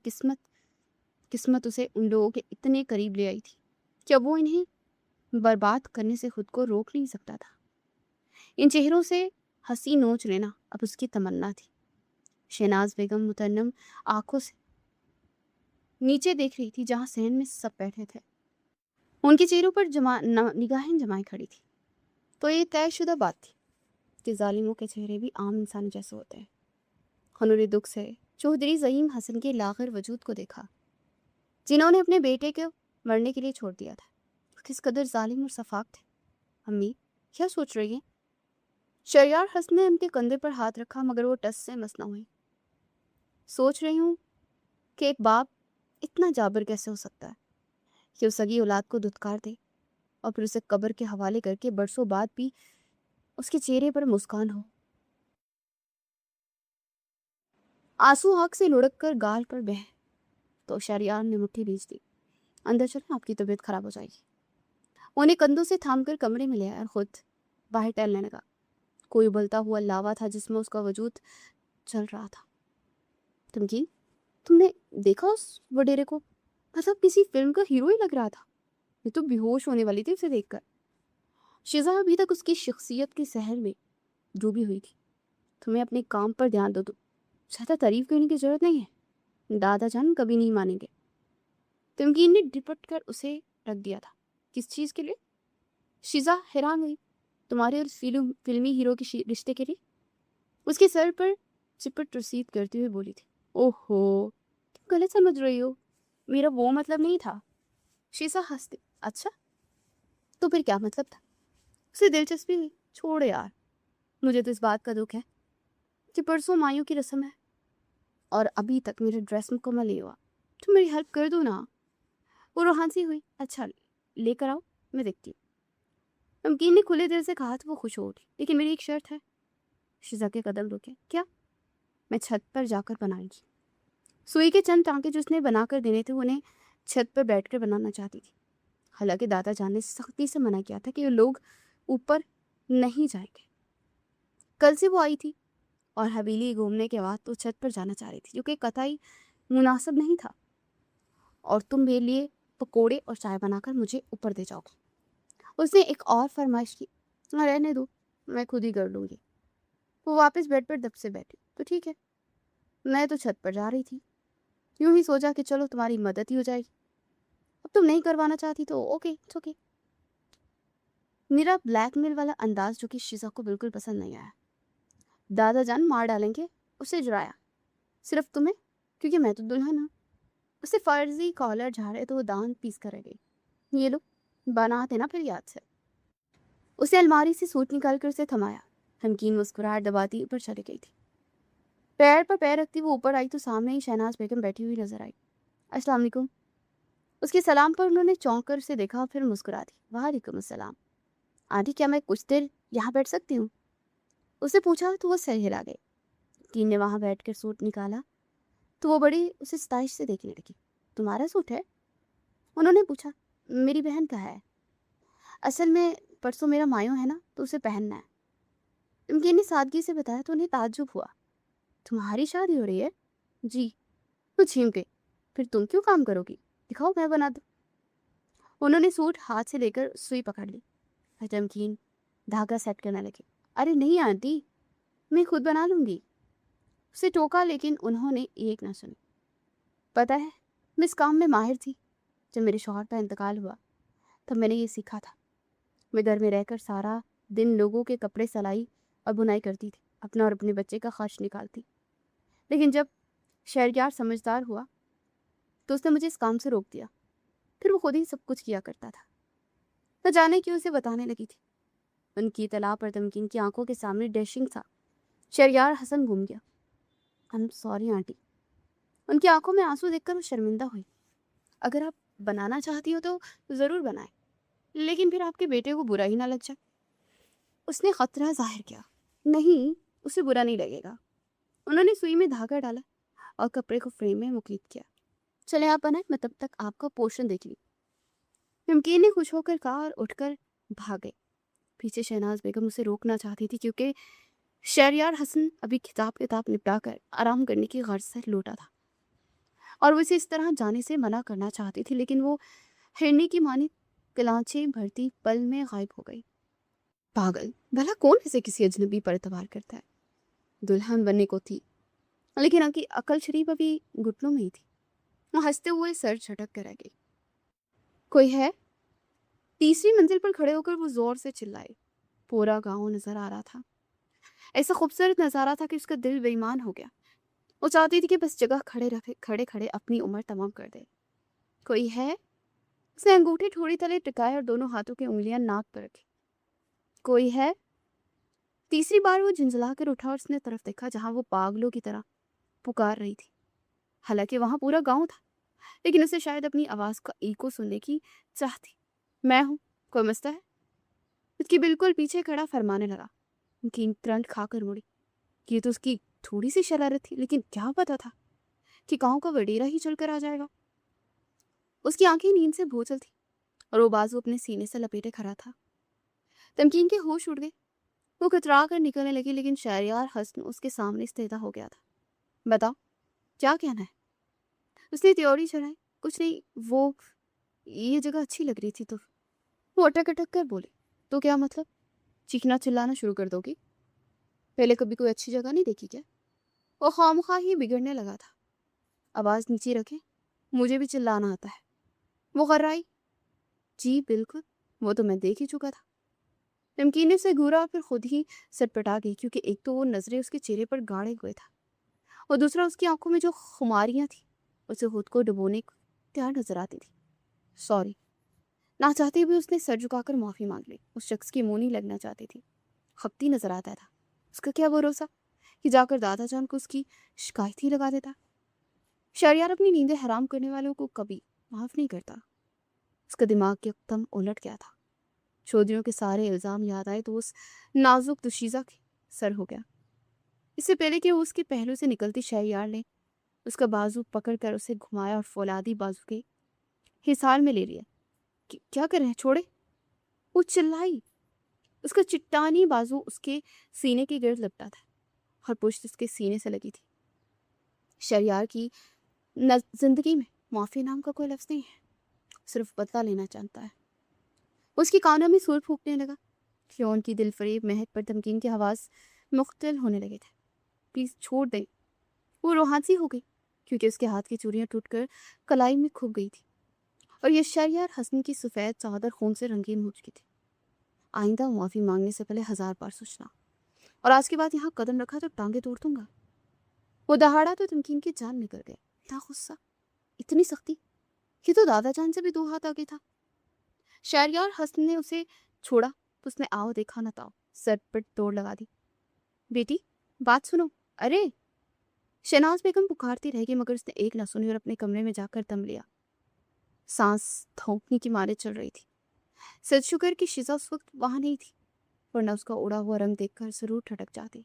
قسمت اسے ان لوگوں کے اتنے قریب لے آئی تھی کہ اب وہ انہیں برباد کرنے سے خود کو روک نہیں سکتا تھا۔ ان چہروں سے ہنسی نوچ لینا اب اس کی تمنا تھی۔ شہناز بیگم متنم آنکھوں سے نیچے دیکھ رہی تھی جہاں صحن میں سب بیٹھے تھے۔ ان کے چہروں پر نگاہیں جمائے کھڑی تھی۔ تو یہ طے شدہ بات تھی کہ ظالموں کے چہرے بھی عام انسان جیسے ہوتے ہیں۔ انہوں نے دکھ سے چودھری زعیم حسن کے لاغر وجود کو دیکھا، جنہوں نے اپنے بیٹے کو مرنے کے لیے چھوڑ دیا تھا۔ کس قدر ظالم اور سفاک تھے۔ امی کیا سوچ رہی ہیں؟ شہریار حسن نے ان کے کندھے پر ہاتھ رکھا، مگر وہ ٹس سے مس نہ ہوئی۔ سوچ رہی ہوں کہ ایک باپ اتنا جابر کیسے ہو سکتا ہے کہ وہ سگی اولاد کو دھتکار دے اور پھر اسے قبر کے حوالے کر کے برسوں بعد بھی اس کے چہرے پر مسکان ہو۔ آنسو آنکھ سے لڑک کر گال پر بہہ تو شہریار نے مٹھی بھیج دی۔ اندر چلیں، آپ کی طبیعت خراب ہو جائے گی۔ انہیں کندھوں سے تھام کر کمرے میں لے آیا اور خود باہر ٹہلنے لگا۔ کوئی ابلتا ہوا لاوا تھا جس میں اس کا وجود چل رہا تھا۔ تمکین، تم نے دیکھا اس وڈیرے کو؟ مطلب کسی فلم کا ہیرو ہی لگ رہا تھا۔ میں تو بے ہوش ہونے والی تھی اسے دیکھ کر۔ شیزا ابھی تک اس کی شخصیت کے سحر میں ڈوبی ہوئی تھی۔ تمہیں اپنے کام پر دھیان دو، زیادہ تعریف کرنے کی ضرورت نہیں ہے، دادا جان کبھی نہیں مانیں گے۔ تمکین نے ڈپٹ کر اسے رکھ دیا تھا۔ کس چیز کے لیے؟ شیزا حیران ہوئی۔ تمہارے اور فلمی ہیرو کے رشتے کے لیے؟ اس کے سر پر چپٹ رسید کرتے ہوئے بولی تھی۔ اوہو، تم غلط سمجھ رہی ہو، میرا وہ مطلب نہیں تھا۔ شیزا ہنستے۔ اچھا تو پھر کیا مطلب تھا؟ اسے دلچسپی ہوئی۔ چھوڑے یار، مجھے تو اس بات کا دکھ ہے کہ پرسوں مایوں کی رسم ہے اور ابھی تک میرا ڈریس مکمل نہیں ہوا۔ تم میری ہیلپ کر دو نا۔ وہ روحانسی ہوئی۔ اچھا لے کر آؤ، میں دیکھتی ہوں۔ تمکین نے کھلے دل سے کہا تو وہ خوش ہو اٹھی۔ لیکن میری ایک شرط ہے۔ شیزا کے قدم رکے۔ کیا؟ میں چھت پر جا کر بنائیں گی۔ سوئی کے چند ٹانکے جو اس نے بنا کر دینے تھے انہیں چھت پر بیٹھ کر بنانا چاہتی تھی۔ حالانکہ دادا جان نے سختی سے منع کیا تھا کہ وہ لوگ اوپر نہیں جائیں گے۔ کل سے وہ آئی تھی اور حویلی گھومنے کے بعد تو چھت پر جانا چاہ رہی تھی، جو کہ قطعی مناسب نہیں تھا۔ اور تم میرے لیے پکوڑے اور چائے بنا کر مجھے اوپر دے جاؤ گے۔ اس نے ایک اور فرمائش کی۔ رہنے دو، میں خود ہی کر لوں گی۔ وہ واپس بیڈ پر دب سے بیٹھی۔ تو ٹھیک ہے، میں تو چھت پر جا رہی تھی، یوں ہی سوچا کہ چلو تمہاری مدد ہی ہو جائے گی۔ اب تم نہیں کروانا چاہتی تو اوکے، اٹس اوکے۔ میرا بلیک میل والا انداز جو کہ شیزا کو بالکل پسند نہیں آیا۔ دادا جان مار ڈالیں گے، اسے جڑایا صرف تمہیں، کیونکہ میں تو دلہن ہوں۔ اسے فرضی کالر جھاڑے تو وہ دان پیس کر رہ گئی۔ یہ لو، بنا دینا پھر یاد سے۔ اسے الماری سے سوٹ نکال کر اسے تھمایا۔ تمکین مسکراہٹ دباتی اوپر چلی گئی تھی۔ پیر پر پیر رکھتی وہ اوپر آئی تو سامنے ہی شہناز بیگم بیٹھی ہوئی نظر آئی۔ السلام علیکم۔ اس کے سلام پر انہوں نے چونک کر اسے دیکھا اور پھر مسکرا دی۔ وعلیکم السلام۔ آنٹی کیا میں کچھ دیر یہاں بیٹھ سکتی ہوں؟ اسے پوچھا تو وہ سر ہلا گئی۔ تین نے وہاں بیٹھ کر سوٹ نکالا تو وہ بڑی اسے ستائش سے دیکھنے لگی۔ تمہارا سوٹ ہے؟ انہوں نے پوچھا۔ میری بہن کا ہے، اصل میں پرسوں میرا مایوں ہے نا تو اسے پہننا ہے۔ تمکین نے سادگی سے بتایا تو انہیں تعجب ہوا۔ تمہاری شادی ہو رہی ہے؟ جی۔ وہ چھینک گئی۔ پھر تم کیوں کام کرو گی؟ دکھاؤ میں بنا دوں۔ انہوں نے سوٹ ہاتھ سے لے کر سوئی پکڑ لی۔ تمکین دھاگا سیٹ کرنے لگی۔ ارے نہیں آنٹی، میں خود بنا لوں گی۔ اسے ٹوکا لیکن انہوں نے ایک نہ سنی۔ پتہ ہے میں اس کام میں ماہر تھی۔ جب میرے شوہر کا انتقال ہوا تب میں نے یہ سیکھا تھا۔ میں گھر میں رہ کر سارا دن لوگوں کے کپڑے سلائی اور بنائی کرتی تھی، اپنا اور اپنے بچے کا خرچ نکالتی۔ لیکن جب شہریار سمجھدار ہوا تو اس نے مجھے اس کام سے روک دیا۔ پھر وہ خود ہی سب کچھ کیا کرتا تھا. نہ جانے کیوں اسے بتانے لگی تھی. ان کی اطلاع پر تمکین کی آنکھوں کے سامنے ڈیشنگ تھا. شہریار حسن گھوم گیا. I'm sorry aunty. ان کی آنکھوں میں آنسو دیکھ کر وہ شرمندہ ہوئی. اگر آپ بنانا چاہتی ہو تو ضرور بنائیں, لیکن پھر آپ کے بیٹے کو برا ہی نہ لگ جائے. اس نے خطرہ ظاہر کیا. نہیں, اسے برا نہیں لگے گا. انہوں نے سوئی میں دھاگا ڈالا اور کپڑے کو فریم میں مقید کیا. چلے آپ بنائیں, میں تب تک آپ کا پورشن دیکھ لی. تمکین نے خوش ہو کر کہا اور اٹھ کر بھاگ گئی. پیچھے شہناز بیگم اسے روکنا چاہتی تھی کیونکہ شہریار حسن ابھی کتاب نپٹا کر آرام کرنے کی غرض سے لوٹا تھا اور وہ اسے اس طرح جانے سے منع کرنا چاہتی تھی, لیکن وہ ہرنی کی مانی کلانچیں بھرتی پل میں غائب ہو گئی. پاگل, بھلا کون اسے کسی اجنبی پر اعتبار کرتا ہے؟ دلہن بننے کو تھی, لیکن ان کی عقل شریف ابھی گھٹنوں میں ہی تھی. وہ ہنستے ہوئے سر جھٹک کر رہ گئی. کوئی ہے؟ تیسری منزل پر کھڑے ہو کر وہ زور سے چلائے. پورا گاؤں نظر آ رہا تھا. ایسا خوبصورت نظارہ تھا کہ اس کا دل بے ایمان ہو گیا. وہ چاہتی تھی کہ بس جگہ کھڑے کھڑے اپنی عمر تمام کر دے. کوئی ہے؟ اس نے انگوٹھے ٹھوڑی تلے ٹکائے اور دونوں ہاتھوں کی انگلیاں ناک پر رکھی. کوئی ہے؟ تیسری بار وہ جھنجھلا کر اٹھا اور اس نے طرف دیکھا جہاں وہ پاگلوں کی طرح پکار رہی تھی. حالانکہ وہاں پورا گاؤں تھا, لیکن اسے شاید اپنی آواز کا ایکو سننے کی چاہ تھی. میں ہوں, کوئی مسئلہ ہے؟ اس کی بالکل پیچھے کھڑا فرمانے لگا. کی ترنت کھا کر مڑی. یہ تو اس کی تھوڑی سی شرارت تھی, لیکن کیا پتا تھا کہ گاؤں کا وڈیرا ہی چل کر آ جائے گا. اس کی آنکھیں نیند سے بھوچل تھی اور وہ بازو اپنے سینے سے لپیٹے کھڑا تھا. تمکین کے ہوش اڑ گئے. وہ کترا کر نکلنے لگی, لیکن شہریار حسن اس کے سامنے استیدا ہو گیا تھا. بتاؤ, کیا کہنا ہے؟ اس نے تیوری چڑھائی. کچھ نہیں, وہ یہ جگہ اچھی لگ رہی تھی تو. وہ اٹک اٹک کر بولے. تو کیا مطلب؟ چیخنا چلانا شروع کر دو گی؟ پہلے کبھی کوئی اچھی جگہ نہیں دیکھی کیا؟ وہ خواہ ہی بگڑنے لگا تھا. آواز نیچی رکھے, مجھے بھی چلانا آتا ہے. وہ غرائی. جی بالکل, وہ تو میں دیکھ ہی چکا تھا. تمکین نے اسے گھورا اور پھر خود ہی سٹپٹا گئی, کیونکہ ایک تو وہ نظریں اس کے چہرے پر گاڑے ہوئے تھا اور دوسرا اس کی آنکھوں میں جو خماریاں تھیں اسے خود کو ڈبونے کو تیار نظر آتی تھی. سوری. نہ چاہتے بھی اس نے سر جھکا کر معافی مانگ لی. اس شخص کی منہ نہیں لگنا چاہتی تھی, خپتی نظر آتا تھا. اس کا کیا بھروسہ کہ جا کر دادا جان کو اس کی شکایت ہی لگا دیتا. شہریار اپنی نیندیں حرام کرنے والوں کو کبھی معاف نہیں کرتا. اس کا دماغ یکدم الٹ گیا تھا. چودھریوں کے سارے الزام یاد آئے تو اس نازک دوشیزہ کے سر ہو گیا. اس سے پہلے کہ وہ اس کے پہلو سے نکلتی, شہریار نے اس کا بازو پکڑ کر اسے گھمایا اور فولادی بازو کے حصار میں لے لیا. کیا کر رہے ہیں, چھوڑے. وہ چلائی. اس کا چٹانی بازو اس کے سینے کے گرد لپٹا تھا اور پشت اس کے سینے سے لگی تھی. شہریار کی زندگی میں معافی نام کا کوئی لفظ نہیں ہے, صرف بدلہ لینا چاہتا ہے. اس کی کانوں میں سور پھونکنے لگا. کیون کی دل فریب مہک پر تمکین کے حواس مختل ہونے لگے تھے. پلیز چھوڑ دیں. وہ روحانسی ہو گئی کیونکہ اس کے ہاتھ کی چوڑیاں ٹوٹ کر کلائی میں کھپ گئی تھی اور یہ شہریار حسن کی سفید چادر خون سے رنگین ہو چکی تھی. آئندہ معافی مانگنے سے پہلے 1000 بار سوچنا, اور آج کے بعد یہاں قدم رکھا تو ٹانگیں توڑ دوں گا. وہ دہاڑا تو تمکین کی جان نکل گیا. اتنا غصہ, اتنی سختی, یہ تو دادا جان سے بھی 2 ہاتھ آگے تھا. شہریار حسن نے اسے چھوڑا تو اس نے آؤ دیکھا نہ تاؤ سر پر توڑ لگا دی. بیٹی بات سنو. ارے. شہناز بیگم پکارتی رہ گئی مگر اس نے ایک نہ سنی اور اپنے کمرے میں جا کر دم لیا. سانس تھوکنے کی مارے چل رہی تھی. سچ شکر کی شیزا اس وقت وہاں نہیں تھی, ورنہ اس کا اڑا ہوا رنگ دیکھ کر ضرور ٹھٹک جاتی.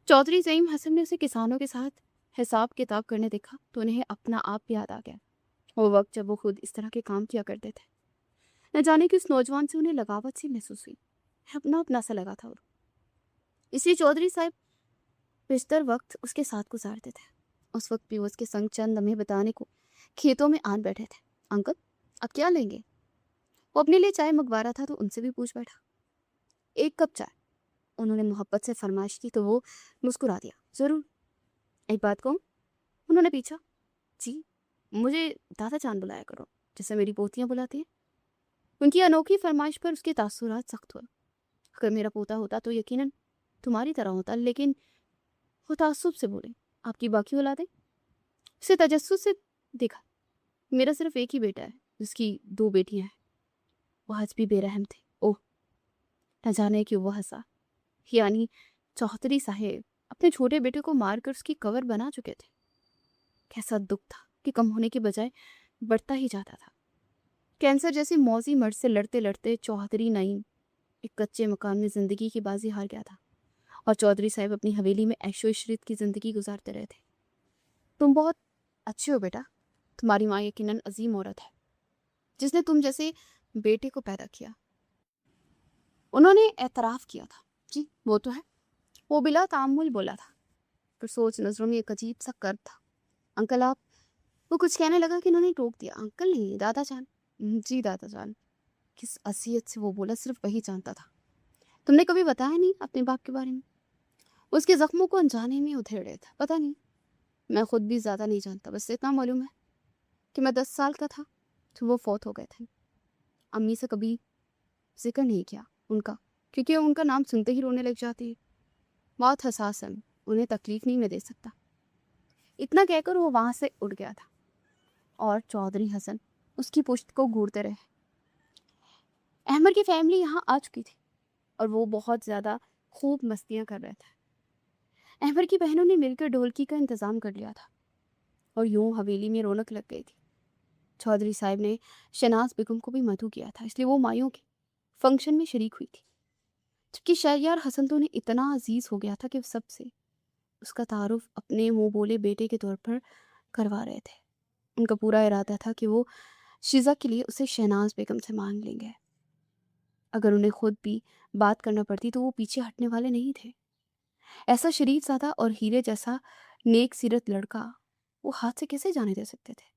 چودھری زعیم حسن نے اسے کسانوں کے ساتھ حساب کتاب کرنے دیکھا تو انہیں اپنا آپ بھی یاد آ گیا. وہ وقت جب وہ خود اس طرح کے کام کیا کرتے تھے. نہ جانے کہ اس نوجوان سے انہیں لگاوت سی محسوس ہوئی. اپنا اپنا سا لگا تھا. اور اسی چودھری صاحب بیشتر وقت اس کے ساتھ گزارتے تھے. اس وقت بھی وہ اس کے سنگ چند لمحے بتانے کو کھیتوں میں آن بیٹھے تھے. انکل اب کیا لیں گے؟ وہ اپنے لیے چائے منگوا تھا تو ان سے بھی پوچھ بیٹھا. 1 کپ چائے. انہوں نے محبت سے فرمائش کی تو وہ مسکرا دیا. ضرور. ایک بات کہوں؟ انہوں نے پوچھا. جی. مجھے دادا جان بلایا کرو جیسے میری پوتیاں بلاتی ہیں. ان کی انوکھی فرمائش پر اس کے تاثرات سخت ہوئے. اگر میرا پوتا ہوتا تو یقیناً تمہاری طرح ہوتا, لیکن وہ تعصب سے بولے. آپ کی باقی اولادیں؟ اسے تجسس سے دیکھا. میرا صرف ایک ہی بیٹا ہے جس کی 2 بیٹیاں ہیں. وہ آج بھی بے رحم تھے. اوہ نہ جانے کیوں وہ ہنسا. یعنی چودھری صاحب اپنے چھوٹے بیٹے کو مار کر اس کی کور بنا چکے تھے. کیسا دکھ تھا کہ کم ہونے کے بجائے بڑھتا ہی جاتا تھا. کینسر جیسی موذی مرض سے لڑتے لڑتے چودھری نعیم ایک کچے مکان میں زندگی کی بازی ہار گیا تھا اور چودھری صاحب اپنی حویلی میں عیش و عشرت کی زندگی گزارتے رہے تھے. تم بہت اچھے ہو بیٹا. تمہاری ماں یقیناً عظیم عورت ہے جس نے تم جیسے بیٹے کو پیدا کیا. انہوں نے اعتراف کیا تھا. جی وہ تو ہے. وہ بلا تعمل بولا تھا. پر سوچ نظروں میں ایک عجیب سا کرب تھا. انکل آپ. وہ کچھ کہنے لگا کہ انہوں نے ٹوک دیا. انکل نہیں دادا جان. جی دادا جان. کس حیثیت سے وہ بولا صرف وہی جانتا تھا. تم نے کبھی بتایا نہیں اپنے باپ کے بارے میں. اس کے زخموں کو انجانے میں ادھیڑے تھا. پتہ نہیں. میں خود بھی زیادہ نہیں جانتا. بس اتنا معلوم ہے کہ میں 10 سال کا تھا تو وہ فوت ہو گئے تھے. امی سے کبھی ذکر نہیں کیا ان کا کیونکہ ان کا نام سنتے ہی رونے لگ جاتی ہے. بہت حساس ہے. انہیں تکلیف نہیں میں دے سکتا. اتنا کہہ کر وہ وہاں سے اٹھ گیا تھا اور چودھری حسن اس کی پشت کو گھورتے رہے. احمد کی فیملی یہاں آ چکی تھی اور وہ بہت زیادہ خوب مستیاں کر رہے تھے. احمد کی بہنوں نے مل کر ڈھولکی کا انتظام کر لیا تھا اور یوں حویلی میں رونق لگ گئی تھی. چودھری صاحب نے شناز بیگم کو بھی مدعو کیا تھا اس لیے وہ مایوں کے فنکشن میں شریک ہوئی تھی. جبکہ شہریار حسن تو انہیں اتنا عزیز ہو گیا تھا کہ وہ سب سے اس کا تعارف اپنے منہ بولے بیٹے کے طور پر کروا رہے تھے. ان کا پورا ارادہ تھا کہ وہ شیزا کے لیے اسے شہناز بیگم سے مانگ لیں گے. اگر انہیں خود بھی بات کرنا پڑتی تو وہ پیچھے ہٹنے والے نہیں تھے. ایسا شریف زادہ اور ہیرے جیسا نیک سیرت لڑکا وہ ہاتھ سے کیسے جانے دے سکتے تھے.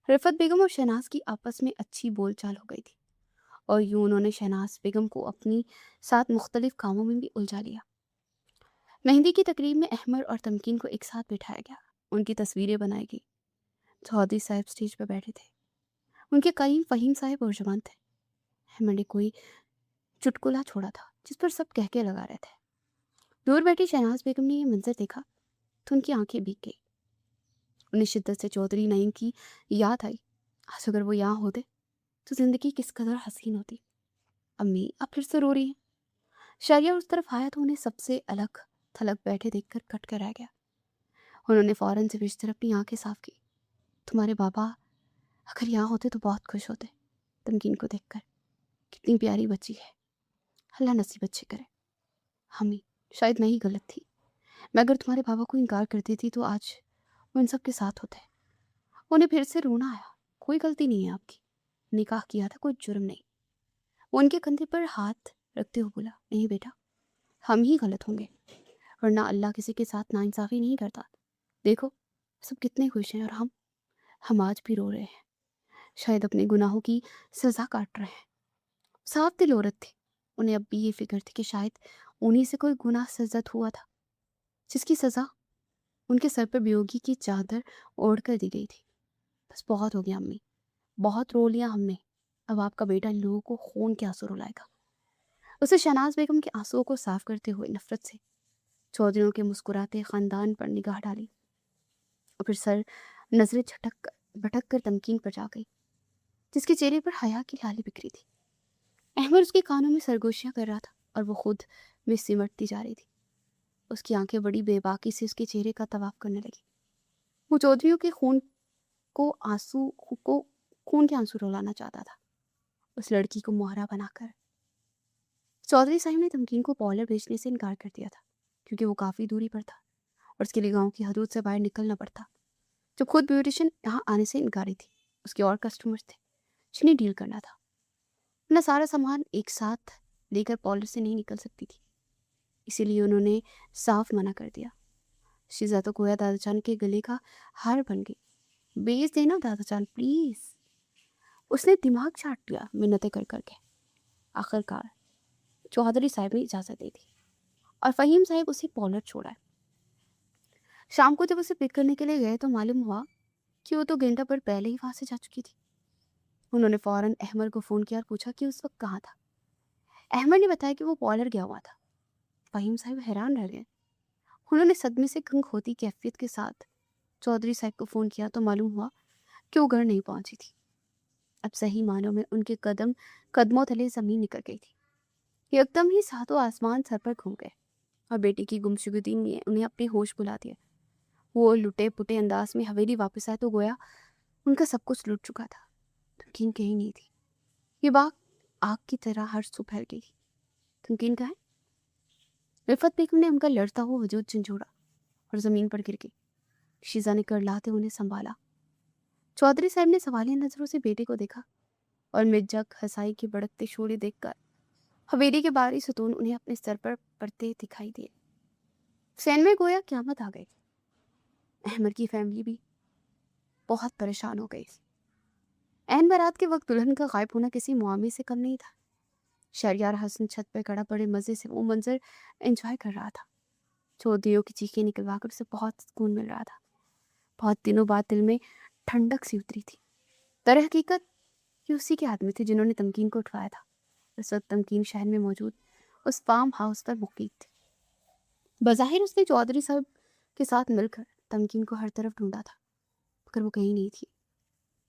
رفت بیگم اور شہناز کی آپس میں اچھی بول چال ہو گئی تھی اور یوں انہوں نے شہناز بیگم کو اپنی ساتھ مختلف کاموں میں بھی الجھا لیا. مہندی کی تقریب میں احمد اور تمکین کو ایک ساتھ بٹھایا گیا. ان کی تصویریں بنائی گئی. چودھری صاحب سٹیج پر بیٹھے تھے. ان کے قریب فہیم صاحب اور جوان تھے. احمد نے کوئی چٹکلا چھوڑا تھا جس پر سب کہکے لگا رہے تھے. دور بیٹھی شہناز بیگم نے یہ منظر دیکھا تو ان کی آنکھیں بھیگ گئی. انہیں شدت سے چودھری نعیم کی یاد آئی. آج اگر وہ یہاں ہوتے تو زندگی کس قدر حسین ہوتی. امی اب پھر سے رو رہی ہیں. شہریار اس طرف آیا تو انہیں سب سے الگ تھلگ بیٹھے دیکھ کر کٹ کر رہ گیا. انہوں نے فوراً سے بستر اپنی آنکھیں صاف کی. تمہارے بابا اگر یہاں ہوتے تو بہت خوش ہوتے. تمکین کو دیکھ کر کتنی پیاری بچی ہے. اللہ نصیب اچھے کرے. امی شاید میں ہی غلط تھی. میں اگر تمہارے بابا کو انکار کرتی تھی تو آج وہ ان سب کے ساتھ ہوتے. انہیں پھر سے رونا آیا. کوئی غلطی نہیں ہے آپ کی. نکاح کیا تھا کوئی جرم نہیں. وہ ان کے کندھے پر ہاتھ رکھتے ہوئے بولا نہیں بیٹا ہم ہی غلط ہوں گے ورنہ اللہ کسی کے ساتھ ناانصافی نہیں کرتا. دیکھو سب کتنے خوش ہیں اور ہم آج بھی رو رہے ہیں. شاید اپنے گناہوں کی سزا کاٹ رہے ہیں. صاف دل عورت تھی. انہیں اب بھی یہ فکر تھی کہ شاید انہی سے کوئی گناہ سرزد ہوا تھا جس کی سزا ان کے سر پر بیوگی کی چادر اوڑھ کر دی گئی تھی. بس بہت ہو گیا امی. بہت رو لیا ہم نے. اب آپ کا بیٹا ان لوگوں کو خون کے آنسو رلائے گا. اسے شہناز بیگم کے آنسوؤں کو صاف کرتے ہوئے نفرت سے چودھریوں کے مسکراتے خاندان پر نگاہ ڈالی اور پھر سر نظریں جھٹک بھٹک کر تمکین پر جا گئی جس کے چہرے پر حیا کی لالی بکھری تھی. احمد اس کے کانوں میں سرگوشیاں کر رہا تھا اور وہ خود میں سمٹتی جا رہی تھی. اس کی آنکھیں بڑی بے باکی سے اس کے چہرے کا طواف کرنے لگی. وہ چودھریوں کے خون کے آنسو رلانا چاہتا تھا اس لڑکی کو مہرا بنا کر. چودھری صاحب نے تمکین کو پارلر بھیجنے سے انکار کر دیا تھا کیونکہ وہ کافی دوری پر تھا اور اس کے لیے گاؤں کی حدود سے باہر نکلنا پڑتا. جب خود بیوٹیشن یہاں آنے سے انکاری تھی اس کے اور کسٹمرز تھے جنہیں ڈیل کرنا تھا. اپنا سارا سامان ایک ساتھ لے کر پارلر سے نہیں نکل سکتی تھی اسی لیے انہوں نے صاف منع کر دیا. شیزا تو گویا دادا جان کے گلے کا ہار بن گئی. بیچ دینا دادا جان پلیز. اس نے دماغ چاٹ لیا منتیں کر کر کے. آخر کار چودھری صاحب نے اجازت دے دی اور فہیم صاحب اسے پارلر چھوڑا. شام کو جب اسے پک کرنے کے لیے گئے تو معلوم ہوا کہ وہ تو گھنٹہ پر پہلے ہی وہاں سے جا چکی تھی. انہوں نے فوراً احمد کو فون کیا اور پوچھا کہ اس وقت کہاں تھا. احمد نے بتایا کہ وہ پارلر گیا ہوا تھا. فہیم صاحب حیران رہ گئے. انہوں نے صدمے سے کنگ ہوتی کیفیت کے ساتھ چودھری صاحب کو فون کیا تو معلوم ہوا کہ وہ گھر نہیں پہنچی تھی۔ اب صحیح معنوں میں ان کے قدموں تلے زمین نکل گئی تھی۔ یکدم ہی ساتوں آسمان سر پر گھوم گئے اور بیٹی کی گمشدگی نے انہیں اپنے ہوش بلا دیا۔ وہ لٹے پٹے انداز میں حویلی واپس آئے تو گویا ان کا سب کچھ لٹ چکا تھا۔ تمکین کہیں نہیں تھی۔ یہ باغ آگ کی طرح ہر سو پھیل گئی تھی۔ تمکین کہاں ہے؟ رفعت بیگم نے ان کا لڑتا ہوا وجود جھنجھوڑا اور زمین پر گر گئی۔ شیزا نے کرلاتے انہیں سنبھالا۔ چودھری صاحب نے سوالیہ نظروں سے بیٹے کو دیکھا اور مرجک ہسائی کے بڑکتے شعلے دیکھ کر حویلی کے باہری ستون انہیں اپنے سر پر پڑتے دکھائی دیے۔ سین میں گویا قیامت آ گئی۔ احمد کی فیملی بھی بہت پریشان ہو گئی۔ عین بارات کے وقت دلہن کا غائب ہونا کسی معاملے سے کم نہیں تھا۔ شہریار حسن چھت پہ کھڑا بڑے مزے سے وہ منظر انجوائے کر رہا تھا۔ چودھریوں کی چیخیں نکلوا کر اسے بہت سکون مل رہا تھا۔ بہت دنوں بعد دل میں ٹھنڈک سی اتری تھی۔ در حقیقت یہ اسی کے آدمی تھے جنہوں نے تمکین کو اٹھوایا تھا۔ اس وقت تمکین شہر میں موجود اس فارم ہاؤس پر مقیم تھی۔ بظاہر اس نے چودھری صاحب کے ساتھ مل کر تمکین کو ہر طرف ڈھونڈا تھا، مگر وہ کہیں نہیں تھی۔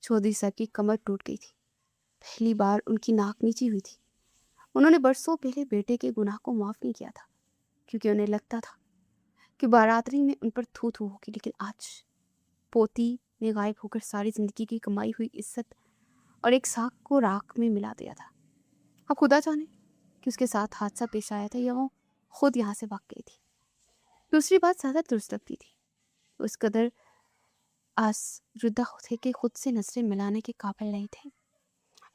چودھری صاحب کی کمر ٹوٹ گئی تھی۔ پہلی بار ان کی ناک نیچی ہوئی تھی۔ انہوں نے برسوں پہلے بیٹے کے گناہ کو معاف نہیں کیا تھا، کیونکہ انہیں لگتا تھا کہ برادری میں ان پر تھو تھو ہوگی، لیکن آج پوتی نے غائب ہو کر ساری زندگی کی کمائی ہوئی عزت اور ایک ساکھ کو راکھ میں ملا دیا تھا۔ اب خدا جانے کہ اس کے ساتھ حادثہ پیش آیا تھا یا وہ خود یہاں سے بھاگ گئی تھی۔ دوسری بات زیادہ درست لگتی تھی، اس قدر آزردہ تھے کہ خود سے نظریں ملانے کے قابل نہیں تھے۔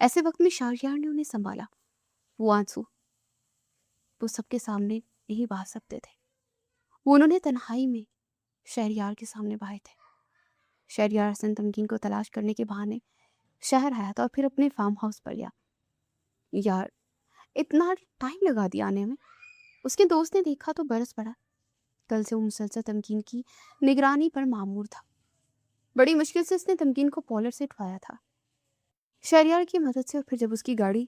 ایسے وقت میں شہریار نے انہیں سنبھالا۔ وہ آنسو وہ سب کے سامنے نہیں بہا سکتے تھے، وہ انہوں نے تنہائی میں شہریار کے سامنے بہائے تھے۔ شہریار حسن تمکین کو تلاش کرنے کے بہانے شہر آیا تھا اور پھر اپنے فارم ہاؤس پر لیا۔ یار اتنا ٹائم لگا دیا آنے میں۔ اس کے دوست نے دیکھا تو برس پڑا۔ کل سے وہ مسلسل تمکین کی نگرانی پر مامور تھا۔ بڑی مشکل سے اس نے تمکین کو پولر سے اٹھوایا تھا شہریار کی مدد سے، اور پھر جب اس کی گاڑی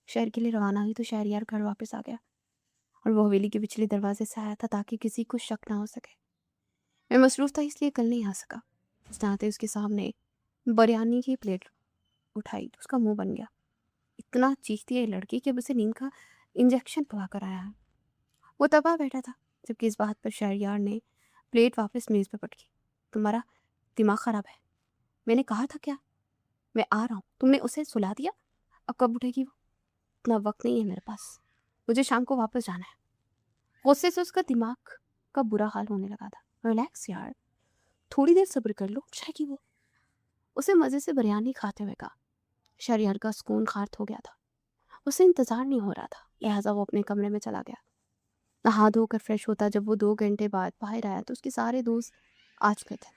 شہر کے لیے روانہ ہوئی تو شہریار گھر واپس آ گیا اور وہ حویلی کے پچھلے دروازے سے آیا تھا تاکہ کسی کو شک نہ ہو سکے۔ میں مصروف تھا اس لیے کل نہیں آ سکا۔ اس ناطے اس کے سامنے بریانی کی پلیٹ اٹھائی تو اس کا منہ بن گیا۔ اتنا چیختی ہے لڑکی کہ اب اسے نیند کا انجیکشن پلا کر آیا ہے۔ وہ تباہ بیٹھا تھا، جبکہ اس بات پر شہریار نے پلیٹ واپس میز پہ پٹکی۔ تمہارا دماغ خراب ہے، میں نے کہا تھا کیا، میں آ رہا ہوں، تم نے اسے سلا دیا، اب کب اٹھے گی وہ؟ اتنا وقت نہیں ہے میرے پاس، مجھے شام کو واپس جانا ہے۔ غصے سے اس کا دماغ کا برا حال ہونے لگا تھا۔ ریلیکس یار، تھوڑی دیر صبر کر لو، اٹھ جائے گی وہ، اسے مزے سے بریانی کھاتے ہوئے کہا۔ شہریار کا سکون خارت ہو گیا تھا، اسے انتظار نہیں ہو رہا تھا، لہٰذا وہ اپنے کمرے میں چلا گیا۔ نہا دھو کر فریش ہوتا جب وہ 2 گھنٹے بعد باہر آیا تو اس کے سارے دوست آ چکے تھے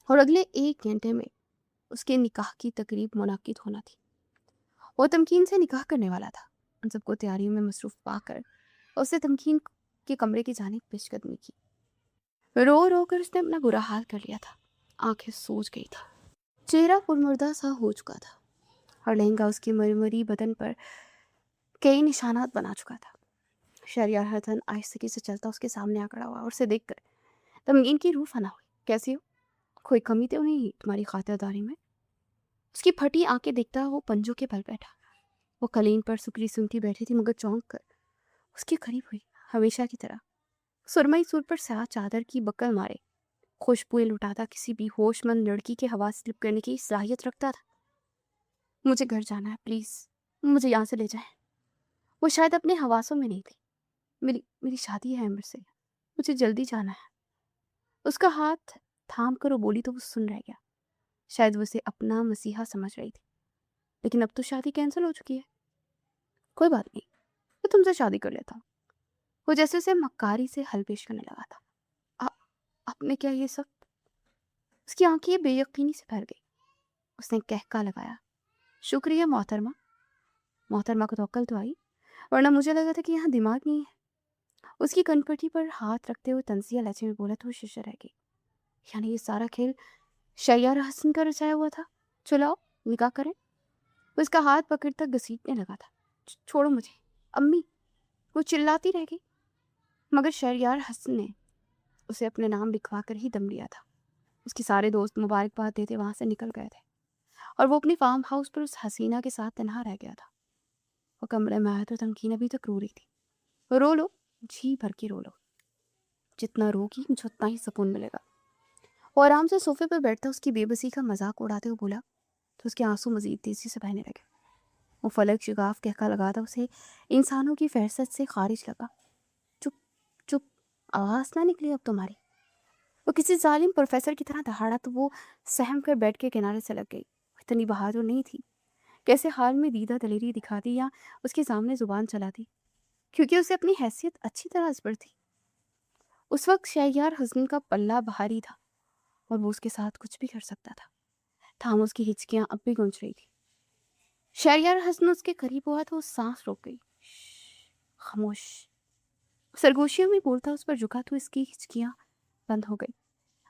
اور اگلے 1 گھنٹے میں اس کے نکاح کی تقریب منعقد ہونا تھی۔ وہ تمکین سے نکاح کرنے والا تھا۔ ان سب کو تیاریوں میں مصروف پا کر اسے تمکین کے کمرے کی جانب پیش قدمی کی۔ رو رو کر اس نے اپنا برا حال کر لیا تھا، آنکھیں سوج گئی تھا، چہرہ پرمردہ سا ہو چکا تھا اور لہنگا اس کی مرمری بدن پر کئی نشانات بنا چکا تھا۔ شہریار حسن آہستگی سے چلتا اس کے سامنے آ کھڑا ہوا اور اسے دیکھ کر تمکین کی روح فنا ہوئی۔ کیسی ہو؟ کوئی کمی تو نہیں تمہاری خاطرداری میں؟ اس کی پھٹی آنکھیں دیکھتا وہ پنجوں کے بل بیٹھا۔ وہ قالین پر سکری سنگتی بیٹھی تھی مگر چونک کر اس کے قریب ہوئی، ہمیشہ کی طرح۔ سرمئی سور پر سیاہ چادر کی بکل مارے خوشبوئیں لٹاتا کسی بھی ہوش مند لڑکی کے حواس سلپ کرنے کی صلاحیت رکھتا تھا۔ مجھے گھر جانا ہے، پلیز مجھے یہاں سے لے جائیں۔ وہ شاید اپنے حواسوں میں نہیں تھی۔ میری شادی ہے عمر سے، مجھے جلدی جانا ہے۔ اس کا ہاتھ تھام کر وہ بولی تو وہ سن رہ گیا۔ شاید وہ اسے اپنا مسیحا سمجھ رہی تھی، لیکن اب تو شادی کینسل ہو چکی ہے۔ کوئی بات نہیں، میں تم سے شادی کر لیتا ہوں۔ وہ جیسے اسے مکاری سے حل پیش کرنے لگا تھا۔ آپ نے کیا یہ سب؟ اس کی آنکھیں بے یقینی سے بھر گئی۔ اس نے کہکا لگایا، شکریہ محترمہ۔ محترمہ کو تو عقل تو آئی، ورنہ مجھے لگا تھا کہ یہاں دماغ نہیں ہے۔ اس کی کنپٹی پر ہاتھ رکھتے ہوئے تنزیہ لہجے میں بولا تو وہ ششر رہ گئی۔ یعنی یہ سارا کھیل شہریار حسن کا رچایا ہوا تھا؟ چلاؤ نکاح کریں۔ وہ اس کا ہاتھ پکڑتا گھسیٹنے لگا تھا۔ چھوڑو مجھے امی، وہ چلاتی رہ گئی، مگر شہریار حسن نے اسے اپنے نام لکھوا کر ہی دم لیا تھا۔ اس کے سارے دوست مبارکباد دیتے وہاں سے نکل گئے تھے۔ اور وہ اپنے فارم ہاؤس پر اس حسینہ کے ساتھ تنہا رہ گیا تھا۔ وہ کمرے میں آیا تو تمکین ابھی تک رو رہی تھی۔ رو لو، جی بھر کے رو لو، جتنا رو گی مجھے اتنا ہی سکون ملے گا۔ وہ آرام سے صوفے پر بیٹھتا اس کی بے بسی کا مذاق اڑاتے ہوئے بولا تو اس کے آنسو مزید تیزی سے بہنے لگے۔ وہ فلک شگاف کہکا لگاتا اسے انسانوں کی فہرست سے خارج لگا۔ چپ چپ، آواز نہ نکلی اب تمہاری۔ وہ کسی ظالم پروفیسر کی طرح دہاڑا تو وہ سہم کر بیڈ کے کنارے سے لگ گئی۔ اتنی بہادر نہیں تھی، کیسے حال میں دیدہ دلیری دکھاتی یا اس کے سامنے زبان چلاتی، کیونکہ اسے اپنی حیثیت اچھی طرح ازبر تھی۔ اس وقت شہریار حسن کا پلہ بھاری تھا اور وہ اس کے ساتھ کچھ بھی کر سکتا تھا۔ تھام اس کی ہچکیاں اب بھی گونج رہی تھی۔ شہریار حسن اس کے قریب ہوا تو وہ سانس روک گئی۔ خاموش، سرگوشیوں میں بولتا اس پر جھکا تو اس کی ہچکیاں بند ہو گئی۔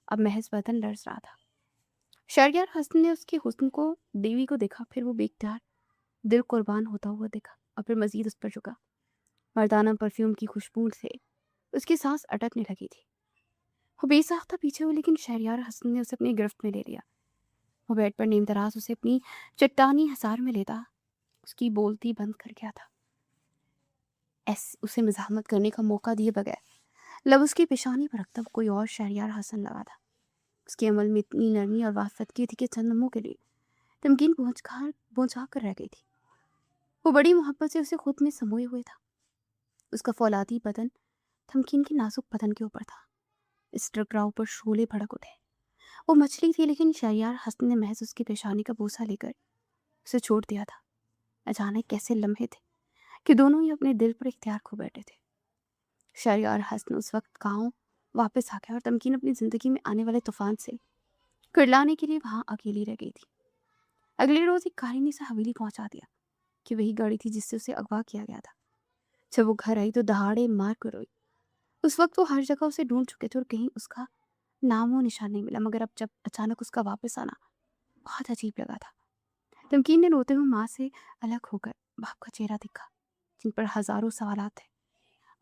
اب محض بدن لرز رہا تھا۔ شہریار حسن نے اس کے حسن کو، دیوی کو دیکھا، پھر وہ بیکدار دل قربان ہوتا ہوا دیکھا اور پھر مزید اس پر جھکا۔ مردانہ پرفیوم کی خوشبو سے اس کی سانس اٹکنے لگی تھی۔ وہ بے ساختہ پیچھے ہوئی لیکن شہریار حسن نے اسے اپنی گرفت میں لے لیا۔ وہ بیڈ پر نیم دراز اسے اپنی چٹانی حصار میں لیتا اس کی بولتی بند کر گیا تھا، اسے مزاحمت کرنے کا موقع دیے بغیر لب اس کی پیشانی پر رکھتا کوئی اور شہریار حسن لگا تھا۔ اس کے عمل میں اتنی نرمی اور وافتگی تھی کہ چند لمحوں کے لیے تمکین بونچھا کر رہ گئی تھی۔ وہ بڑی محبت سے اسے خود میں سموئے ہوئے تھا۔ اس کا فولادی بدن تمکین کے نازک بدن کے اوپر تھا۔ اس ٹکراؤ پر شعلے بھڑک اٹھے۔ وہ مچھلی تھی لیکن شہریار حسن نے محض اس کی پیشانی کا بوسہ لے کر اسے چھوڑ دیا تھا۔ اچانک کیسے لمحے تھے کہ دونوں ہی اپنے دل پر اختیار کھو بیٹھے تھے۔ شہریار حسن اس وقت گاؤں واپس آ گیا اور تمکین اپنی زندگی میں آنے والے طوفان سے کرلانے کے لیے وہاں اکیلی رہ گئی تھی۔ اگلے روز ایک کاری نے اسے حویلی پہنچا دیا کہ وہی گاڑی تھی جس سے اسے اغوا کیا گیا تھا۔ جب وہ گھر آئی تو دہاڑے مار کر روئی۔ اس وقت وہ ہر جگہ اسے ڈھونڈ چکے تھے اور کہیں اس کا نام و نشان نہیں ملا، مگر اب جب اچانک اس کا واپس آنا بہت عجیب لگا تھا۔ تمکین نے روتے ہوئے ماں سے الگ ہو کر باپ کا چہرہ دیکھا جن پر ہزاروں سوالات تھے،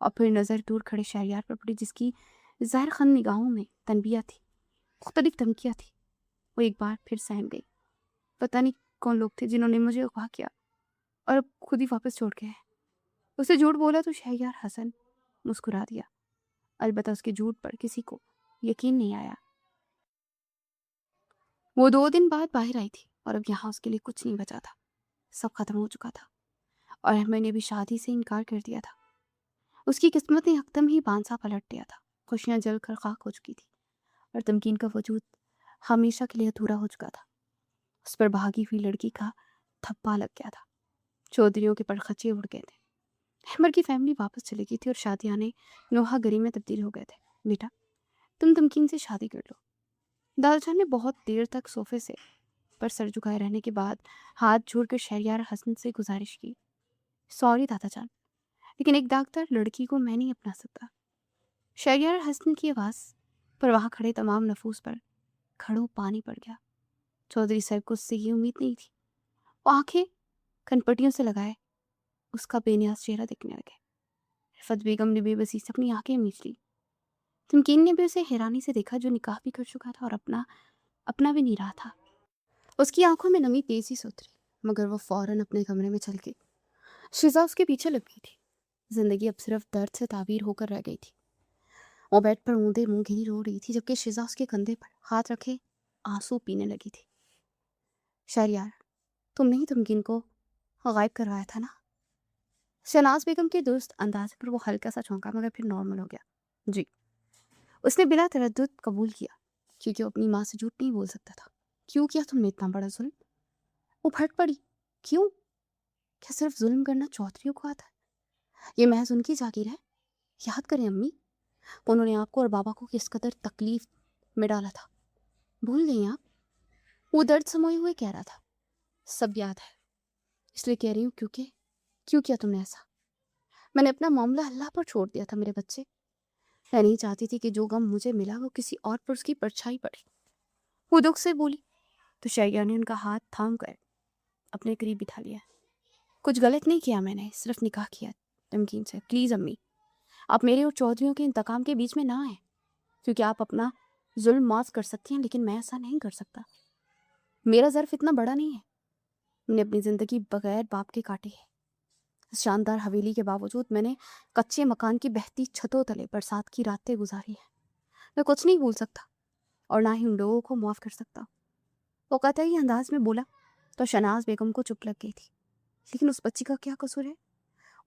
اور پھر نظر دور کھڑے شہریار پر پڑی جس کی ظاہر خند نگاہوں میں تنبیہ تھی، مختلف دھمکیاں تھی۔ وہ ایک بار پھر سہم گئی۔ پتہ نہیں کون لوگ تھے جنہوں نے مجھے اغوا کیا اور اب خود ہی واپس چھوڑ گئے ہیں۔ اسے جھوٹ بولا تو شہریار حسن مسکرا دیا، البتہ اس کے جھوٹ پر کسی کو یقین نہیں آیا۔ وہ 2 دن بعد باہر آئی تھی اور اب یہاں اس کے لیے کچھ نہیں بچا تھا، سب ختم ہو چکا تھا، اور احمد نے بھی شادی سے انکار کر دیا تھا۔ اس کی قسمت نے یکدم ہی بانسا پلٹ دیا تھا۔ خوشیاں جل کر خاک ہو چکی تھی اور تمکین کا وجود ہمیشہ کے لیے ادھورا ہو چکا تھا۔ اس پر بھاگی ہوئی لڑکی کا تھپا لگ گیا تھا۔ چودھریوں کے پرخچے اڑ گئے تھے۔ احمد کی فیملی واپس چلی گئی تھی اور شادیانے نوحہ گری میں تبدیل ہو گئے تھے۔ بیٹا، تم تمکین سے شادی کر لو۔ دادا جان نے بہت دیر تک صوفے سے پر سر جھکائے رہنے کے بعد ہاتھ جوڑ کر شہریار حسن سے گزارش کی، سوری دادا جان، لیکن ایک ڈاکٹر لڑکی کو میں نہیں اپنا سکتا۔ شہریار حسن کی آواز پر وہاں کھڑے تمام نفوس پر کھڑوں پانی پڑ گیا۔ چودھری صاحب کو اس سے یہ امید نہیں تھی۔ وہ آنکھیں کھنپٹیوں سے لگائے اس کا بے نیاز چہرہ دیکھنے لگے۔ رفت بیگم نے بے بسی سے اپنی آنکھیں میچ لی۔ تمکین نے بھی اسے حیرانی سے دیکھا، جو نکاح بھی کر چکا تھا اور اپنا بھی نہیں رہا تھا۔ اس کی آنکھوں میں نمی تیزی سے اتری، مگر وہ فوراً اپنے کمرے میں چل گئی۔ شزا اس کے پیچھے لگ گئی تھی۔ زندگی اب صرف درد سے تعبیر ہو کر رہ گئی تھی۔ وہ بیڈ پر اوندے منہ گھری رو رہی تھی جبکہ شزا اس کے کندھے پر ہاتھ رکھے آنسو پینے لگی تھی۔ شہریار، تم نے ہی تمکین کو غائب کروایا تھا نا؟ شہناز بیگم کے درست انداز پر وہ ہلکا سا چونکا مگر پھر نارمل ہو گیا۔ جی، اس نے بلا تردد قبول کیا کیونکہ وہ اپنی ماں سے جھوٹ نہیں بول سکتا تھا۔ کیوں کیا تم نے اتنا بڑا ظلم؟ وہ پھٹ پڑی۔ کیوں؟ کیا صرف ظلم کرنا چودھریوں کو آتا ہے؟ یہ محض ان کی جاگیر ہے۔ یاد کریں امی، انہوں نے آپ کو اور بابا کو کس قدر تکلیف میں ڈالا تھا، بھول گئی آپ؟ وہ درد سموئے ہوئے کہہ رہا تھا۔ سب یاد ہے، اس لیے کہہ رہی ہوں کیوں کیا تم نے ایسا؟ میں نے اپنا معاملہ اللہ پر چھوڑ دیا تھا میرے بچے۔ میں نہیں چاہتی تھی کہ جو غم مجھے ملا وہ کسی اور پر اس کی پرچھائی پڑے۔ وہ دکھ سے بولی تو شہریار نے ان کا ہاتھ تھام کر اپنے قریب بٹھا لیا۔ کچھ غلط نہیں کیا میں نے، صرف نکاح کیا تمکین سے۔ پلیز امی، آپ میرے اور چودھریوں کے انتقام کے بیچ میں نہ آئیں، کیونکہ آپ اپنا ظلم معاف کر سکتی ہیں لیکن میں ایسا نہیں کر سکتا۔ میرا ظرف اتنا بڑا نہیں ہے. میں نے اپنی زندگی بغیر باپ کے کاٹی ہے. اس شاندار حویلی کے باوجود میں نے کچے مکان کی بہتی چھتوں تلے برسات کی راتیں گزاری ہیں. میں کچھ نہیں بھول سکتا اور نہ ہی ان لوگوں کو معاف کر سکتا. وہ قطعی انداز میں بولا تو شہناز بیگم کو چپ لگ گئی تھی. لیکن اس بچی کا کیا قصور ہے؟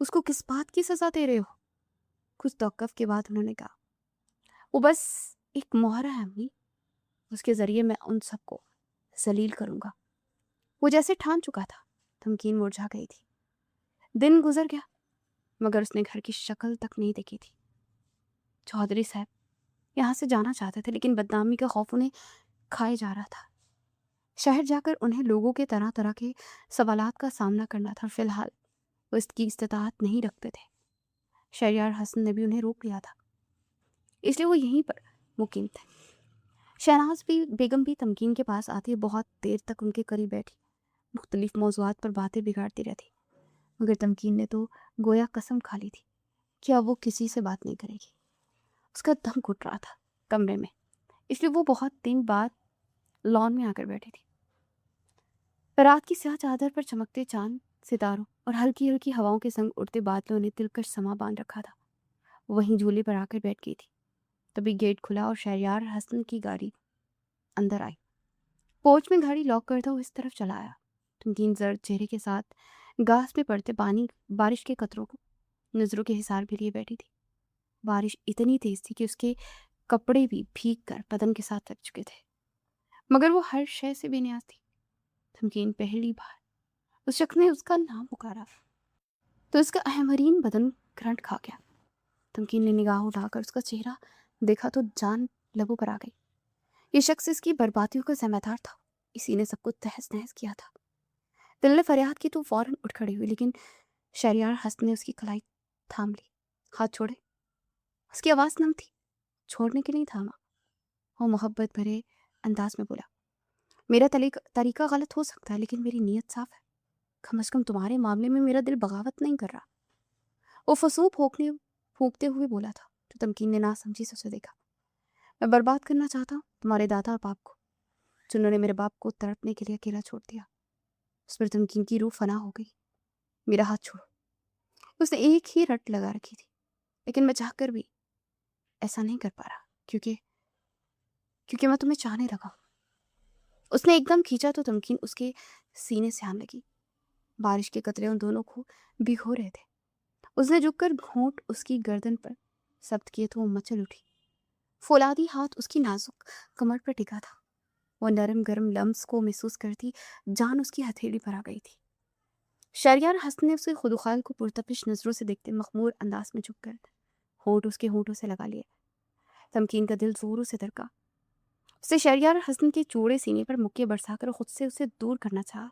اس کو کس بات کی سزا دے رہے ہو؟ کچھ توقف کے بعد انہوں نے کہا، وہ بس ایک مہرہ ہے امی، اس کے ذریعے میں ان سب کو ذلیل کروں گا. وہ جیسے ٹھان چکا تھا. تمکین مرجھا گئی تھی. دن گزر گیا مگر اس نے گھر کی شکل تک نہیں دیکھی تھی. چودھری صاحب یہاں سے جانا چاہتے تھے لیکن بدنامی کا خوف انہیں کھائے جا رہا تھا. شہر جا کر انہیں لوگوں کے طرح طرح کے سوالات کا سامنا کرنا تھا. فی الحال وہ اس کی استطاعت نہیں رکھتے تھے. شہریار حسن نے بھی انہیں روک لیا تھا، اس لیے وہ یہیں پر مقیم تھے. شہناز بھی بیگم بھی تمکین کے پاس آتی، بہت دیر تک ان کے قریب بیٹھی، مختلف موضوعات پر باتیں بگاڑتی رہتی. مگر تمکین نے تو گویا قسم کھا لی تھی کہ اب وہ کسی سے بات نہیں کرے گی. اس کا دم گھٹ رہا تھا کمرے میں، اس لیے وہ بہت دن بعد لان میں آ کر بیٹھی تھی. رات کی سیاہ چادر پر چمکتے چاند، ستاروں اور ہلکی ہلکی ہواؤں کے سنگ اڑتے بادلوں نے دلکش سما باندھ رکھا تھا. وہیں جھولے پر آ کر بیٹھ گئی تھی. تبھی گیٹ کھلا اور شہریار حسن کی گاڑی اندر آئی. پورچ میں گاڑی لاک کرتا وہ اس طرف چلا آیا. تمکین زرد چہرے کے ساتھ گھاس پہ پڑتے بارش کے قطروں کو نظروں کے حصار بھی لیے بیٹھی تھی. بارش اتنی تیز تھی کہ اس کے کپڑے بھی بھیگ کر بدن کے ساتھ لگ چکے تھے، مگر وہ ہر شے سے بے نیاز تھی. تمکین پہلی بار اس شخص نے اس کا نام پکارا تو اس کا احمرین بدن کرنٹ کھا گیا. تمکین نے نگاہ اٹھا کر اس کا چہرہ دیکھا تو جان لبوں پر آ گئی. یہ شخص اس کی بربادیوں کا ذمہ دار تھا. اسی نے سب کو تہس نہس کیا تھا. دل نے فریاد کی تو فوراً اٹھ کھڑی ہوئی، لیکن شہریار حسن نے اس کی کلائی تھام لی. ہاتھ چھوڑے. اس کی آواز نم تھی. چھوڑنے کے لیے تھاما. وہ محبت بھرے انداز میں بولا، میرا طریقہ غلط ہو سکتا ہے لیکن میری نیت صاف ہے. کم از کم تمہارے معاملے میں میرا دل بغاوت نہیں کر رہا. وہ فسوس پھونکتے ہوئے بولا تھا تو تمکین نے ناسمجھی سے اسے دیکھا. میں برباد کرنا چاہتا ہوں تمہارے دادا اور باپ کو، جنہوں نے میرے باپ کو تڑپنے کے لیے اکیلا چھوڑ دیا. اس پر تمکین کی روح فنا ہو گئی. میرا ہاتھ چھوڑو. اس نے ایک ہی رٹ لگا رکھی تھی، لیکن میں چاہ کر بھی ایسا نہیں کر پا رہا کیونکہ میں تمہیں چاہنے لگا. اس نے ایک دم کھینچا تو تمکین اس کے سینے سے آن لگی. بارش کے قطرے ان دونوں کو بھگو رہے تھے. اس نے جھک کر گھونٹ اس کی گردن پر ثبت کیے تو وہ مچل اٹھی. فولادی ہاتھ اس کی نازک کمر پر ٹکا تھا. وہ نرم گرم لمس کو محسوس کرتی جان اس کی ہتھیلی پر آ گئی تھی. شہریار حسن نے اسے خدوخال کو پرتپش نظروں سے دیکھتے مخمور انداز میں جھک کر ہونٹ اس کے ہونٹوں سے لگا لیے. تمکین کا دل زوروں سے دھڑکا. اسے شہریار حسن کے چوڑے سینے پر مکے برسا کر خود سے اسے دور کرنا چاہا،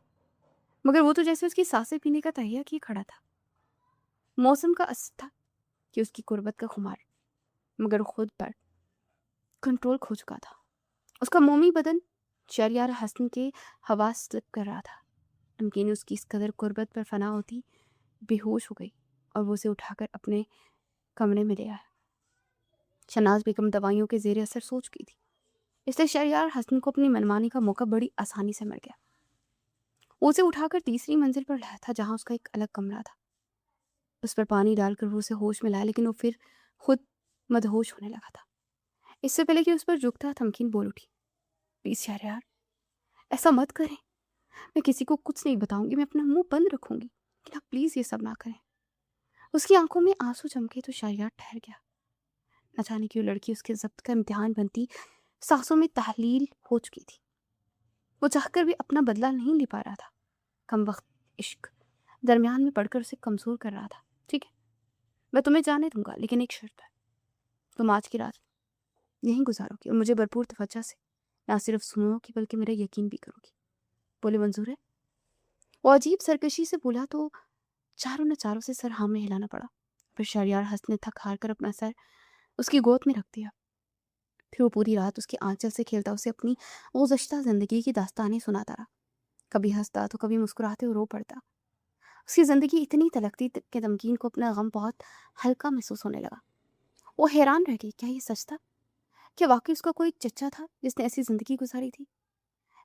مگر وہ تو جیسے اس کی سانسیں پینے کا تہیہ کیے کھڑا تھا. موسم کا اثر تھا کہ اس کی قربت کا خمار، مگر خود پر کنٹرول کھو چکا تھا. اس کا مومی بدن شہریار حسن کے حواس سلپ کر رہا تھا. تمکین اس کی اس قدر قربت پر فنا ہوتی بے ہوش ہو گئی اور وہ اسے اٹھا کر اپنے کمرے میں لے آیا. شہناز بیگم دوائیوں کے زیر اثر سوچ گئی تھی، اس لیے شہریار حسن کو اپنی منمانی کا موقع بڑی آسانی سے مل گیا. وہ اسے اٹھا کر تیسری منزل پر لایا تھا جہاں اس کا ایک الگ کمرہ تھا. اس پر پانی ڈال کر وہ اسے ہوش میں لایا، لیکن وہ پھر خود مدہوش ہونے لگا تھا. اس سے پہلے کہ اس پر جھکتا تمکین بول اٹھی، پلیز شہریار ایسا مت کریں. میں کسی کو کچھ نہیں بتاؤں گی، میں اپنا منہ بند رکھوں گی، لیکن آپ پلیز یہ سب نہ کریں. اس کی آنکھوں میں آنسو چمکے تو شہریار ٹھہر گیا. نہ جانے کیوں لڑکی اس کے ضبط کا امتحان بنتی سانسوں میں تحلیل ہو چکی تھی. وہ چاہ کر بھی اپنا بدلہ نہیں لے پا رہا تھا. کم وقت عشق درمیان میں پڑھ کر اسے کمزور کر رہا تھا. ٹھیک ہے میں تمہیں جانے دوں گا، لیکن ایک شرط ہے، تم آج کی رات یہیں گزارو گی اور مجھے بھرپور توجہ سے نہ صرف سنو گی بلکہ میرا یقین بھی کرو گی. بولے منظور ہے؟ وہ عجیب سرکشی سے بولا تو چاروں سے سر ہاں میں ہلانا پڑا. پھر شہریار حسن نے تھک ہار کر اپنا سر اس کی گود میں رکھ دیا. پھر وہ پوری رات اس کے آنچل سے کھیلتا اسے اپنی گزشتہ زندگی کی داستانیں سناتا رہا. کبھی ہنستا تو کبھی مسکراتے اور رو پڑتا. اس کی زندگی اتنی تلختی کہ تمکین کو اپنا غم بہت ہلکا محسوس ہونے لگا. وہ حیران رہ گئی، کیا یہ سچ تھا؟ کیا واقعی اس کا کوئی چچا تھا جس نے ایسی زندگی گزاری تھی؟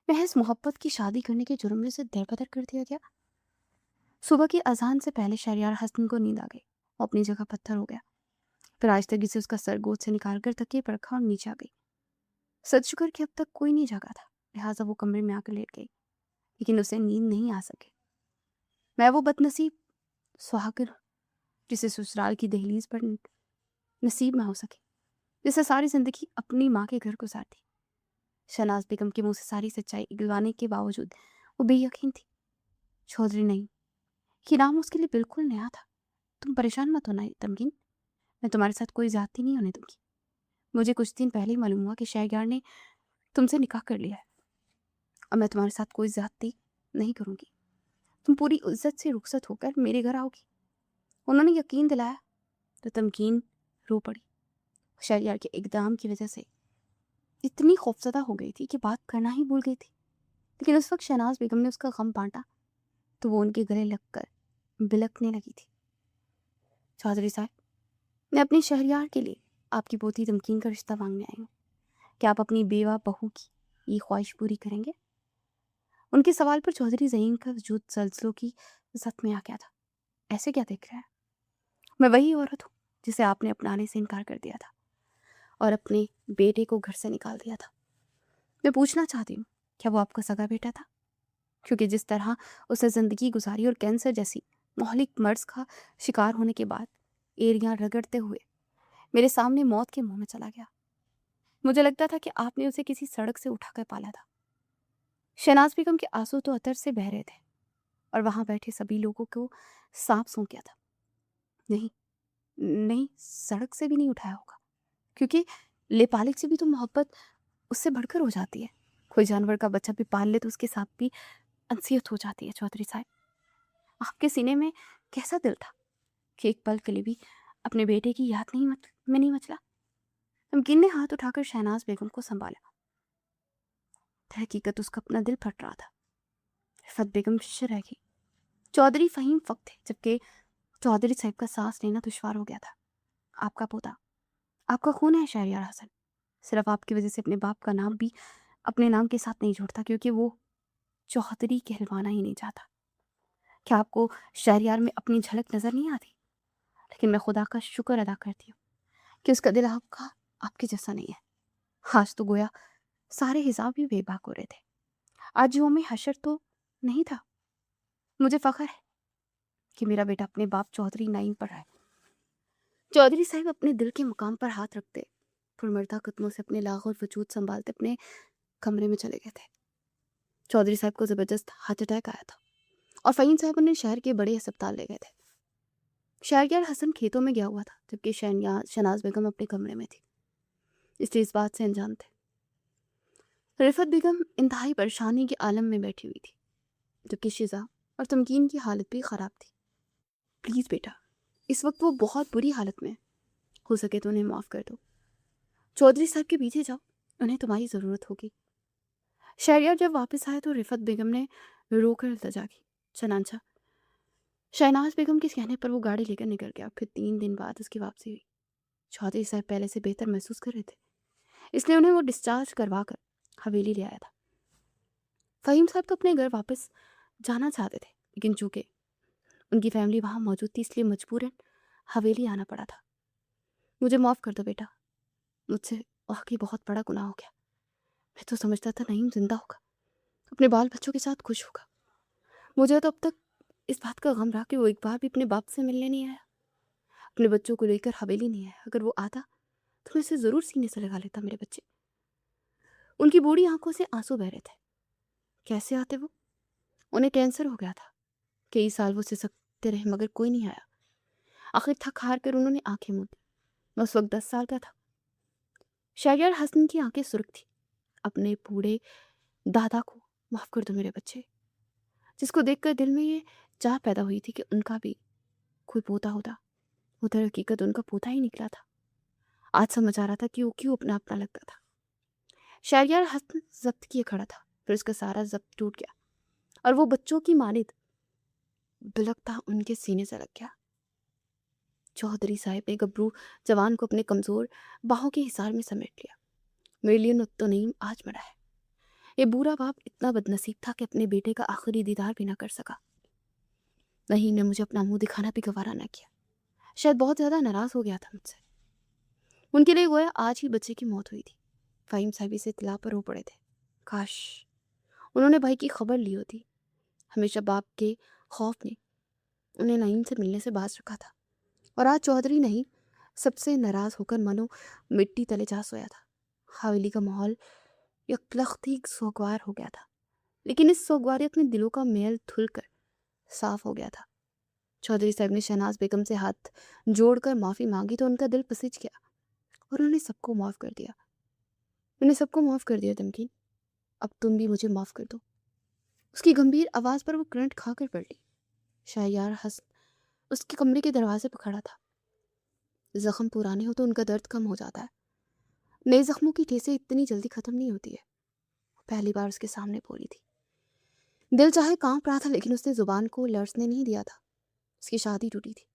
محض محبت کی شادی کرنے کے جرم میں سے دربدر کر دیا گیا۔ صبح کی اذان سے پہلے شہریار حسن کو نیند آ گئی، وہ اپنی جگہ پتھر ہو گیا، پھر آہستگی سے اس کا سر گود سے نکال کر تکیے پر رکھا اور نیچے آ گئی۔ سچ شکر کہ اب تک کوئی نہیں جاگا تھا، لہٰذا وہ کمرے میں آ کر لیٹ گئی، لیکن اسے نیند نہیں آ سکے۔ میں وہ بد نصیب سہاگن جسے سسرال کی دہلیز پر نصیب نہ ہو سکے، جسے ساری زندگی اپنی ماں کے گھر گزارتی۔ شہناز بیگم کے منہ سے ساری سچائی اگلوانے کے باوجود وہ بے یقین تھی۔ چودھری نہیں، یہ نام اس کے لیے بالکل نیا تھا۔ تم پریشان مت ہونا تمکین، میں تمہارے ساتھ کوئی زیادتی نہیں ہونے دوں گی۔ مجھے کچھ دن پہلے ہی معلوم ہوا کہ شہریار نے تم سے نکاح کر لیا ہے، اور میں تمہارے ساتھ کوئی زیادتی نہیں کروں گی۔ تم پوری عزت سے رخصت ہو کر میرے گھر آؤ گی۔ انہوں نے یقین دلایا تو تمکین رو پڑی۔ شہریار کے اقدام کی وجہ سے اتنی خوفزدہ ہو گئی تھی کہ بات کرنا ہی بھول گئی تھی، لیکن اس وقت شہناز بیگم نے اس کا غم بانٹا تو وہ ان کے گلے لگ کر بلکنے لگی تھی۔ چودھری صاحب، میں اپنی شہریار کے لیے آپ کی پوتی تمکین کا رشتہ مانگنے آئی ہوں۔ کیا آپ اپنی بیوہ بہو کی یہ خواہش پوری کریں گے؟ ان کے سوال پر چودھری ذہین کا وجود زلزلوں کی زد میں آ گیا تھا۔ ایسے کیا دیکھ رہا ہے؟ میں وہی عورت ہوں جسے آپ نے اپنانے سے انکار کر دیا تھا اور اپنے بیٹے کو گھر سے نکال دیا تھا۔ میں پوچھنا چاہتی ہوں، کیا وہ آپ کا سگا بیٹا تھا؟ کیونکہ جس طرح اسے زندگی گزاری اور کینسر جیسی مہلک مرض کا شکار ہونے کے بعد ایڑیاں رگڑتے ہوئے میرے سامنے موت کے منہ میں چلا گیا، مجھے لگتا تھا کہ آپ نے اسے کسی سڑک سے اٹھا کر پالا تھا۔ شہناز بیگم کے آنسو تو عطر سے بہہ رہے تھے اور وہاں بیٹھے سبھی لوگوں کو سانپ سونپ گیا تھا۔ نہیں، سڑک سے بھی نہیں اٹھایا ہوگا، کیونکہ لیپالک سے بھی تو محبت اس سے بڑھ کر ہو جاتی ہے۔ کوئی جانور کا بچہ بھی پال لے تو اس کے ساتھ بھی انسیت ہو جاتی ہے۔ چودھری صاحب، آپ کے سینے میں کیسا دل تھا کہ ایک پل کے لیے بھی اپنے بیٹے کی یاد نہیں مچلا؟ تمکین نے ہاتھ اٹھا کر شہناز بیگم کو سنبھالا۔ در حقیقت اس کا اپنا دل پھٹ رہا تھا۔ رفت بیگم شش رہ گئی۔ چودھری فہیم فقط تھے، جبکہ چودھری صاحب کا سانس لینا دشوار ہو گیا تھا۔ آپ کا پوتا، آپ کا خون ہے شہریار حسن، صرف آپ کی وجہ سے اپنے باپ کا نام بھی اپنے نام کے ساتھ نہیں جوڑتا، کیونکہ وہ چودھری کہلوانا ہی نہیں چاہتا۔ کیا آپ کو شہریار میں اپنی جھلک نظر نہیں آتی؟ لیکن میں خدا کا شکر ادا کرتی ہوں کہ اس کا دل آپ کے جیسا نہیں ہے۔ آج تو گویا سارے حساب بھی بے باک ہو رہے تھے۔ آج یوم حشر تو نہیں تھا۔ مجھے فخر ہے کہ میرا بیٹا اپنے باپ چودھری نعیم پر ہے۔ چودھری صاحب اپنے دل کے مقام پر ہاتھ رکھتے پرمردہ قدموں سے اپنے لاغر وجود سنبھالتے اپنے کمرے میں چلے گئے تھے۔ چودھری صاحب کو زبردست ہارٹ اٹیک آیا تھا اور فہیم صاحب انہیں شہر کے بڑے ہسپتال لے گئے تھے۔ شہریار حسن کھیتوں میں گیا ہوا تھا، جبکہ شہناز بیگم اپنے کمرے میں تھی، اس لیے اس بات سے انجان تھے۔ رفت بیگم انتہائی پریشانی کے عالم میں بیٹھی ہوئی تھی، جبکہ شزا اور تمکین کی حالت بھی خراب تھی۔ پلیز بیٹا، اس وقت وہ بہت بری حالت میں ہو سکے تو انہیں معاف کر دو۔ چودھری صاحب کے پیچھے جاؤ، انہیں تمہاری ضرورت ہوگی۔ شہریار جب واپس آئے تو رفت بیگم نے رو کر التجا کی۔ چنانچہ شہناز بیگم کے کہنے پر وہ گاڑی لے کر نکل گیا۔ پھر 3 دن بعد اس کی واپسی ہوئی۔ چودھری صاحب پہلے سے بہتر محسوس کر رہے تھے، اس لیے انہیں وہ ڈسچارج کروا کر حویلی لے آیا تھا۔ فہیم صاحب تو اپنے گھر واپس جانا چاہتے تھے، لیکن چونکہ ان کی فیملی وہاں موجود تھی، اس لیے مجبوراً حویلی آنا پڑا تھا۔ مجھے معاف کر دو بیٹا، مجھ سے واقعی بہت بڑا گناہ ہو گیا۔ میں تو سمجھتا تھا نعیم زندہ ہوگا، اپنے بال بچوں کے ساتھ خوش ہوگا۔ مجھے تو اب تک اس بات کا غم رہا کہ وہ ایک بار بھی اپنے باپ سے ملنے نہیں آیا، اپنے بچوں کو لے کر حویلی نہیں آیا۔ اگر وہ آتا تو میں اسے ضرور سینے سے لگا لیتا۔ میرے بچے، ان کی بوڑھی آنکھوں سے آنسو بہ رہے تھے۔ کیسے آتے وہ؟ انہیں کینسر ہو گیا تھا، کئی سال وہ سسکتے رہے مگر کوئی نہیں آیا۔ آخر تھک ہار کر انہوں نے آنکھیں موندی۔ میں اس وقت 10 سال کا تھا۔ شہریار حسن کی آنکھیں سرخ تھی۔ اپنے بوڑھے دادا کو معاف کر دو میرے بچے، جس کو دیکھ کر دل میں یہ چاہ پیدا ہوئی تھی کہ ان کا بھی کوئی پوتا ہوتا۔ وہ در حقیقت ان کا پوتا ہی نکلا تھا۔ آج سمجھ آ رہا تھا کہ وہ کیوں اپنا لگتا تھا۔ شہریار حسن ضبط کیے کھڑا تھا، پھر اس کا سارا ضبط ٹوٹ گیا اور وہ بچوں کی مانند بلکتا ان کے سینے سے لگ گیا۔ چودھری صاحب نے گبرو جوان کو اپنے کمزور باہوں کے حصار میں سمیٹ لیا۔ میرے لیے تو نعیم آج مرا ہے، یہ بوڑھا باپ اتنا بدنصیب تھا کہ اپنے بیٹے کا آخری دیدار بھی نہ کر سکا. وہیں نے مجھے اپنا منہ دکھانا بھی گوارا نہ کیا. شاید بہت زیادہ ناراض ہو گیا تھا مجھ سے. ان کے لیے گویا آج ہی بچے کی موت ہوئی تھی. فہیم صاحب سے اطلاع پر رو پڑے تھے. کاش انہوں نے بھائی کی خبر لی ہوتی. ہمیشہ باپ کے خوف نے انہیں نعیم سے ملنے سے باز رکھا تھا، اور آج چودھری نہیں سب سے ناراض ہو کر منو مٹی تلے جا سویا تھا. حویلی کا ماحول یکلختی سوگوار ہو گیا تھا، لیکن اس سوگواریت میں دلوں کا میل دھل کر صاف ہو گیا تھا. چودھری صاحب نے شہناز بیگم سے ہاتھ جوڑ کر معافی مانگی تو ان کا دل پسج گیا اور انہوں نے سب کو معاف کر دیا. انہیں سب کو معاف کر دیا تمکین، اب تم بھی مجھے معاف کر دو. اس کی گمبھیر آواز پر وہ کرنٹ کھا کر پڑ لی. شہریار حسن اس کے کمرے کے دروازے پر کھڑا تھا. زخم پرانے ہو تو ان کا درد کم ہو جاتا ہے، نئے زخموں کی ٹھیسیں اتنی جلدی ختم نہیں ہوتی ہے. پہلی بار اس کے سامنے بولی تھی. دل چاہے کانپ رہا تھا، لیکن اس نے زبان کو لرزنے نہیں دیا تھا. اس کی شادی ٹوٹی تھی،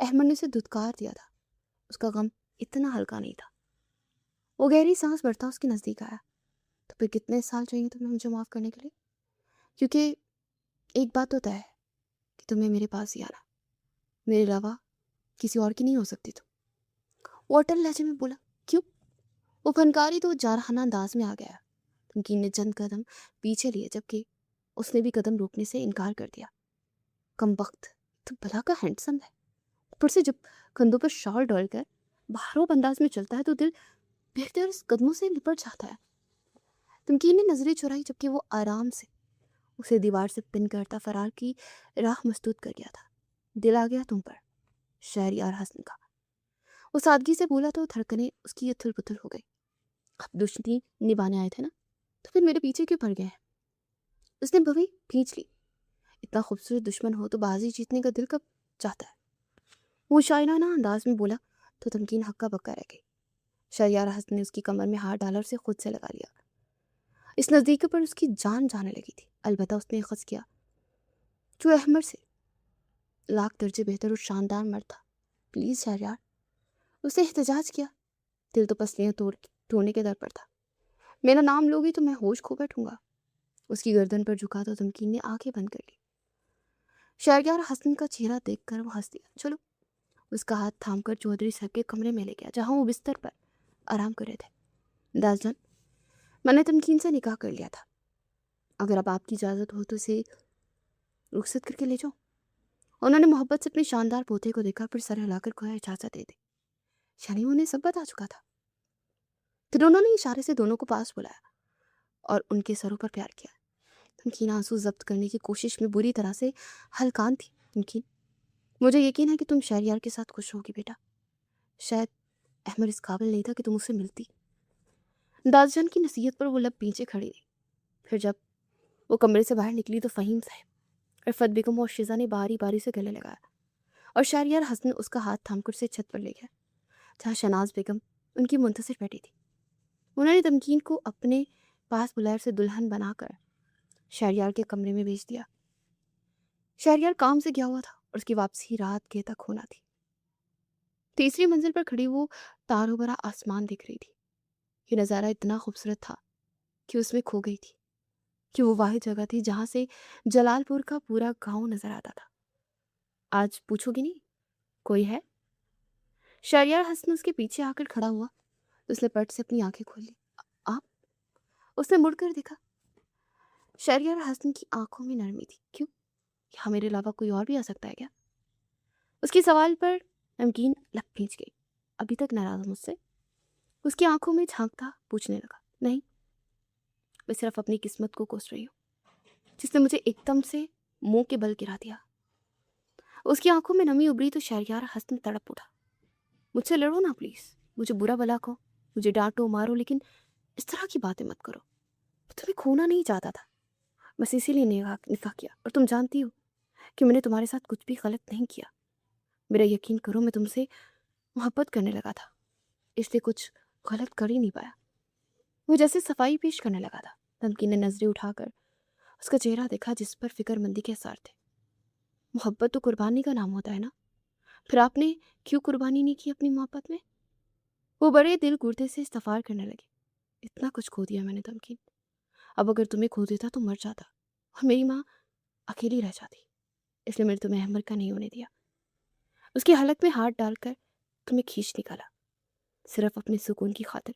احمد نے اسے دھتکار دیا تھا. اس کا غم اتنا ہلکا نہیں تھا. وہ گہری سانس بھرتا اس کے نزدیک آیا. تو پھر کتنے سال چاہیے تمہیں مجھے معاف کرنے کے لیے؟ کیونکہ ایک بات تو طے ہے کہ تمہیں میرے پاس ہی آنا، میرے علاوہ کسی اور کی نہیں ہو سکتی. تم وہ اٹل لہجے میں بولا. کیوں؟ وہ فنکاری تو جارحانہ انداز میں آ گیا. تمکین نے چند قدم پیچھے لیے، جبکہ اس نے بھی قدم روکنے سے انکار کر دیا. کم وقت تو بھلا کا ہینڈسم ہے، اوپر سے جب کندھوں پر شال ڈال کر بہروب انداز میں چلتا ہے تو دل بہتر قدموں سے لپٹ جاتا ہے. تمکین نے نظریں چرائی، جبکہ وہ آرام سے اسے دیوار سے پن کرتا فرار کی راہ مسدود کر گیا تھا. دل آ گیا تم پر، شہریار حسن کا. وہ سادگی سے بولا تو دھڑکنیں اس کی اتھل پتھل ہو گئی. اب دشمنی نبھانے آئے تھے نا، تو پھر میرے پیچھے کیوں پڑ گئے ہیں؟ اس نے بھویں کھینچ لی. اتنا خوبصورت دشمن ہو تو بازی جیتنے کا دل کب چاہتا ہے؟ وہ شاعرانہ انداز میں بولا تو تمکین ہکا بکا رہ گئی. شہریار حسن نے اس کی کمر میں ہاتھ ڈالا اور اسے خود سے لگا لیا. اس نزدیکی پر اس کی جان جانے لگی تھی. البتہ اس نے خس کیا جو احمد سے لاکھ درجے بہتر اور شاندار مرد تھا. پلیز شہریار، اس نے احتجاج کیا. دل تو پسلیاں توڑنے کے در پر تھا. میرا نام لوگی تو میں ہوش کھو بیٹھوں گا. اس کی گردن پر جھکا تو تمکین نے آنکھیں بند کر لی. شہریار حسن کا چہرہ دیکھ کر وہ ہنس دیا. چلو. اس کا ہاتھ تھام کر چودھری صاحب کے کمرے میں لے گیا، جہاں وہ بستر پر آرام کر رہے تھے. داس جان، میں نے تمکین سے نکاح کر لیا تھا. اگر اب آپ کی اجازت ہو تو اسے رخصت کر کے لے جاؤ. انہوں نے محبت سے اپنے شاندار پوتے کو دیکھا، پھر سر ہلا کر گویا اجازت دے دی. یعنی انہیں سب بتا چکا تھا. پھر انہوں نے اشارے سے دونوں کو پاس بلایا اور ان کے سروں پر پیار کیا. تمکین آنسو ضبط کرنے کی کوشش میں بری طرح سے ہلکان تھی. تمکین، مجھے یقین ہے کہ تم شہریار کے ساتھ خوش ہوگی بیٹا. شاید احمد اس قابل نہیں تھا کہ تم اسے ملتی. داس جان کی نصیحت پر وہ لب پیچھے کھڑی رہی. پھر جب وہ کمرے سے باہر نکلی تو فہیم صاحب، عفت بیگم اور شیزا نے باری باری سے گلے لگایا اور شہریار حسن اس کا ہاتھ تھام کر اسے چھت پر لے گیا، جہاں شہناز بیگم ان کی منتظر بیٹھی تھی. انہوں نے تمکین کو اپنے پاس بلائے سے دلہن بنا کر شہریار کے کمرے میں بھیج دیا. شہریار کام سے گیا ہوا تھا اور اس کی واپسی رات کے تک ہونا تھی. تیسری منزل پر کھڑی وہ تاروں بھرا آسمان دیکھ رہی تھی. یہ نظارہ اتنا خوبصورت تھا کہ اس میں کھو گئی تھی، کہ وہ واحد جگہ تھی جہاں سے جلال پور کا پورا گاؤں نظر آتا تھا. آج پوچھو گی نہیں کوئی ہے؟ شہریار حسن اس کے پیچھے آ کر کھڑا ہوا تو اس نے پٹ سے اپنی آنکھیں کھول لی. آپ؟ اس نے مڑ کر دیکھا. شہریار حسن کی آنکھوں میں نرمی تھی. کیوں؟ یہاں میرے علاوہ کوئی اور بھی آ سکتا ہے کیا؟ اس کے سوال پر نمکین لب کھینچ گئی. ابھی تک ناراض مجھ سے؟ اس کی آنکھوں میں جھانکتا پوچھنے لگا. نہیں، میں صرف اپنی قسمت کو کوس رہی ہوں، جس نے مجھے ایک دم سے منہ کے بل گرا دیا. اس کی آنکھوں میں نمی ابری تو شہریار حسن تڑپ اٹھا. مجھ سے لڑو نا پلیز، مجھے برا بلا کہو، مجھے ڈانٹو مارو، لیکن اس طرح کی باتیں مت کرو. میں تمہیں کھونا نہیں چاہتا تھا، بس اسی لیے نکاح کیا. اور تم جانتی ہو کہ میں نے تمہارے ساتھ کچھ بھی غلط نہیں کیا. میرا یقین کرو، میں تم سے محبت کرنے لگا تھا، اس لیے کچھ غلط کر ہی نہیں پایا. وہ جیسے صفائی پیش کرنے لگا تھا. تمکین نے نظریں اٹھا کر اس کا چہرہ دیکھا جس پر فکر مندی کے اثار تھے. محبت تو قربانی کا نام ہوتا ہے نا، پھر آپ نے کیوں قربانی نہیں کی اپنی محبت میں؟ وہ بڑے دل گردے سے استغفار کرنے لگے. اتنا کچھ کھو دیا میں نے تمکین، اب اگر تمہیں کھو دیتا تو مر جاتا اور میری ماں اکیلی رہ جاتی، اس لیے میں نے تمہیں احمد کا نہیں ہونے دیا۔ اس کی حلق میں ہاتھ ڈال کر تمہیں کھینچ نکالا، صرف اپنے سکون کی خاطر۔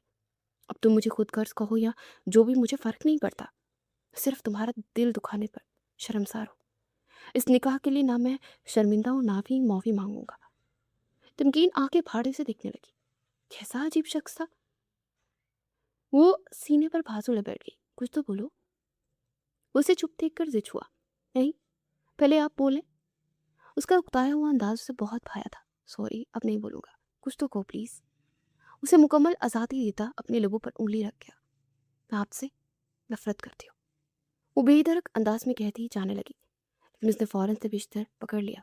اب تم مجھے خود غرض کہو یا جو بھی، مجھے فرق نہیں پڑتا، صرف تمہارا دل دکھانے پر شرمسار ہو۔ اس نکاح کے لیے نہ میں شرمندہ ہوں، نہ بھی معافی مانگوں گا۔ تمکین آنکھیں پھاڑے سے دیکھنے لگی۔ کیسا عجیب شخص تھا وہ! سینے پر بازو لپیٹ گئی۔ کچھ تو بولو۔ اسے چپ دیکھ کر زچ ہوا۔ نہیں، پہلے آپ بولیں۔ اس کا اکتایا ہوا انداز اسے بہت بھایا تھا۔ سوری، اب نہیں بولوں گا، کچھ تو کہو پلیز۔ اسے مکمل آزادی دیتا اپنے لبوں پر انگلی رکھ گیا۔ میں آپ سے نفرت کرتی ہوں، وہ بے درک انداز میں کہتی جانے لگی، لیکن اس نے فوراً سے بستر پکڑ لیا،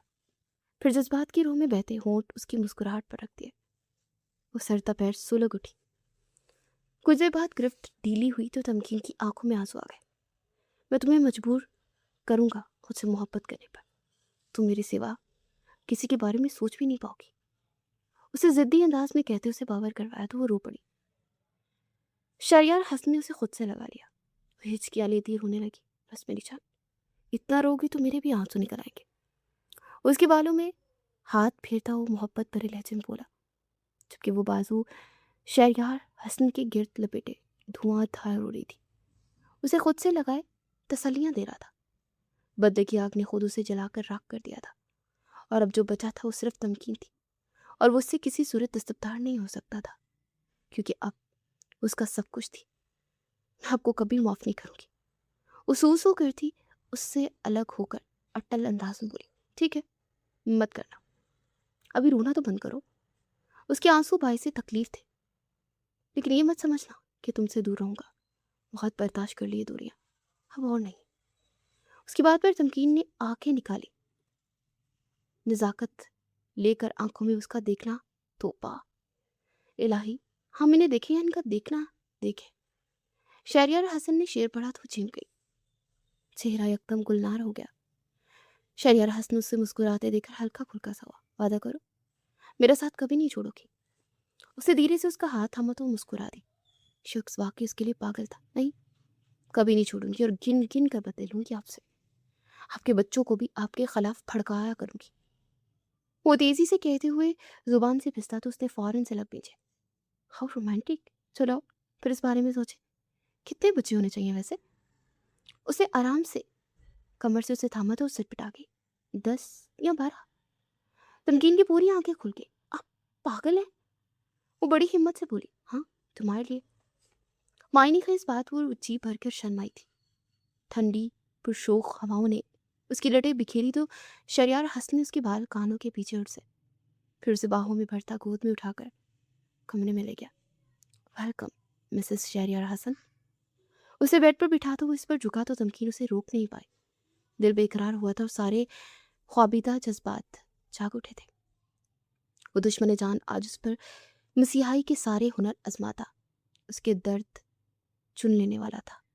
پھر جذبات کی روح میں بہتے ہونٹ اس کی مسکراہٹ پر رکھ دیے۔ وہ سر پیر سلگ اٹھی۔ کچھ دیر بعد گرفت ڈھیلی ہوئی تو تمکین کی آنکھوں میں آنسو آ گئے۔ میں تمہیں مجبور کروں گا خود سے محبت کرنے پر، تم میرے سوا کسی کے بارے میں سوچ بھی نہیں پاؤ گی۔ اسے ضدی انداز میں کہتے اسے باور کروایا تو وہ رو پڑی۔ شہریار حسن نے اسے خود سے لگا لیا۔ وہ ہچکیاں لیتی رونے لگی۔ بس میری جان، اتنا رو گی تو میرے بھی آنسو نکل آئیں گے۔ اس کے بالوں میں ہاتھ پھیرتا وہ محبت بھرے لہجے میں بولا، جبکہ وہ بازو شہریار حسن کے گرد لپیٹے دھواں دھار ہو رہی تھی۔ اسے خود سے لگائے تسلیاں دے رہا تھا۔ بدلے کی آگ نے خود اسے جلا کر راکھ کر دیا تھا، اور اب جو بچا تھا وہ صرف تمکین تھی، اور وہ اس سے کسی صورت دستبردار نہیں ہو سکتا تھا، کیونکہ اب اس کا سب کچھ تھی۔ میں آپ کو کبھی معاف نہیں کروں گی۔ وہ سو کرتی اس سے الگ ہو کر اٹل انداز میں بولی، ٹھیک ہے، مت کرنا، ابھی رونا تو بند کرو۔ اس کے آنسو باعث تکلیف تھے، لیکن یہ مت سمجھنا کہ تم سے دور رہوں گا۔ بہت برداشت کر لیے دوریاں، اب اور نہیں۔ اس کی بات پر تمکین نے آنکھیں نکالی۔ نزاکت لے کر آنکھوں میں اس کا دیکھنا توپا۔ الہی، ہم انہیں دیکھیں یا ان کا دیکھنا دیکھیں۔ شہریار حسن نے شعر پڑھا تو چم گئی، چہرہ یکدم گلنار ہو گیا۔ شہریار حسن اس سے مسکراتے دیکھ کر ہلکا پھلکا سا ہوا، وعدہ کرو میرا ساتھ کبھی نہیں چھوڑو گی۔ اسے دھیرے سے اس کا ہاتھ تھاما تو مسکرا دی۔ شخص واقعی اس کے لیے پاگل تھا۔ نہیں، کبھی نہیں چھوڑوں گی، اور گن گن کر بدلوں گی آپ سے۔ آپ کے بچوں کو بھی آپ کے خلاف پھڑکایا کروں گی۔ وہ تیزی سے کہتے ہوئے زبان سے پھستا تو اس نے فوراً سے لب بھیجے۔ ہاؤ رومانٹک، چلو پھر اس بارے میں سوچیں، کتنے بچے ہونے چاہیے ویسے؟ اسے آرام سے کمر سے اسے تھاما تو اس سر پٹا گئی۔ 10 یا 12۔ تمکین کی پوری آنکھیں کھل گئی۔ آپ پاگل ہیں؟ وہ بڑی ہمت سے بولی، ہاں تمہارے لیے۔ معنی خیز بات وہ جی بھر کر شرمائی تھی۔ ٹھنڈی پرشوق ہواؤں نے اس کی لٹیں بکھیری تو شہریار حسن نے اس کے بال کانوں کے پیچھے اڑ سے، پھر اسے باہوں میں بھرتا گود میں اٹھا کر کمرے میں لے گیا۔ ویلکم مسز شہریار حسن۔ اسے بیڈ پر بٹھا تو وہ اس پر جھکا تو تمکین اسے روک نہیں پائی۔ دل بے قرار ہوا تھا اور سارے خوابیدہ جذبات جاگ اٹھے تھے۔ وہ دشمن جان آج اس پر مسیحائی کے سارے ہنر آزماتا، اس کے درد چن لینے والا تھا۔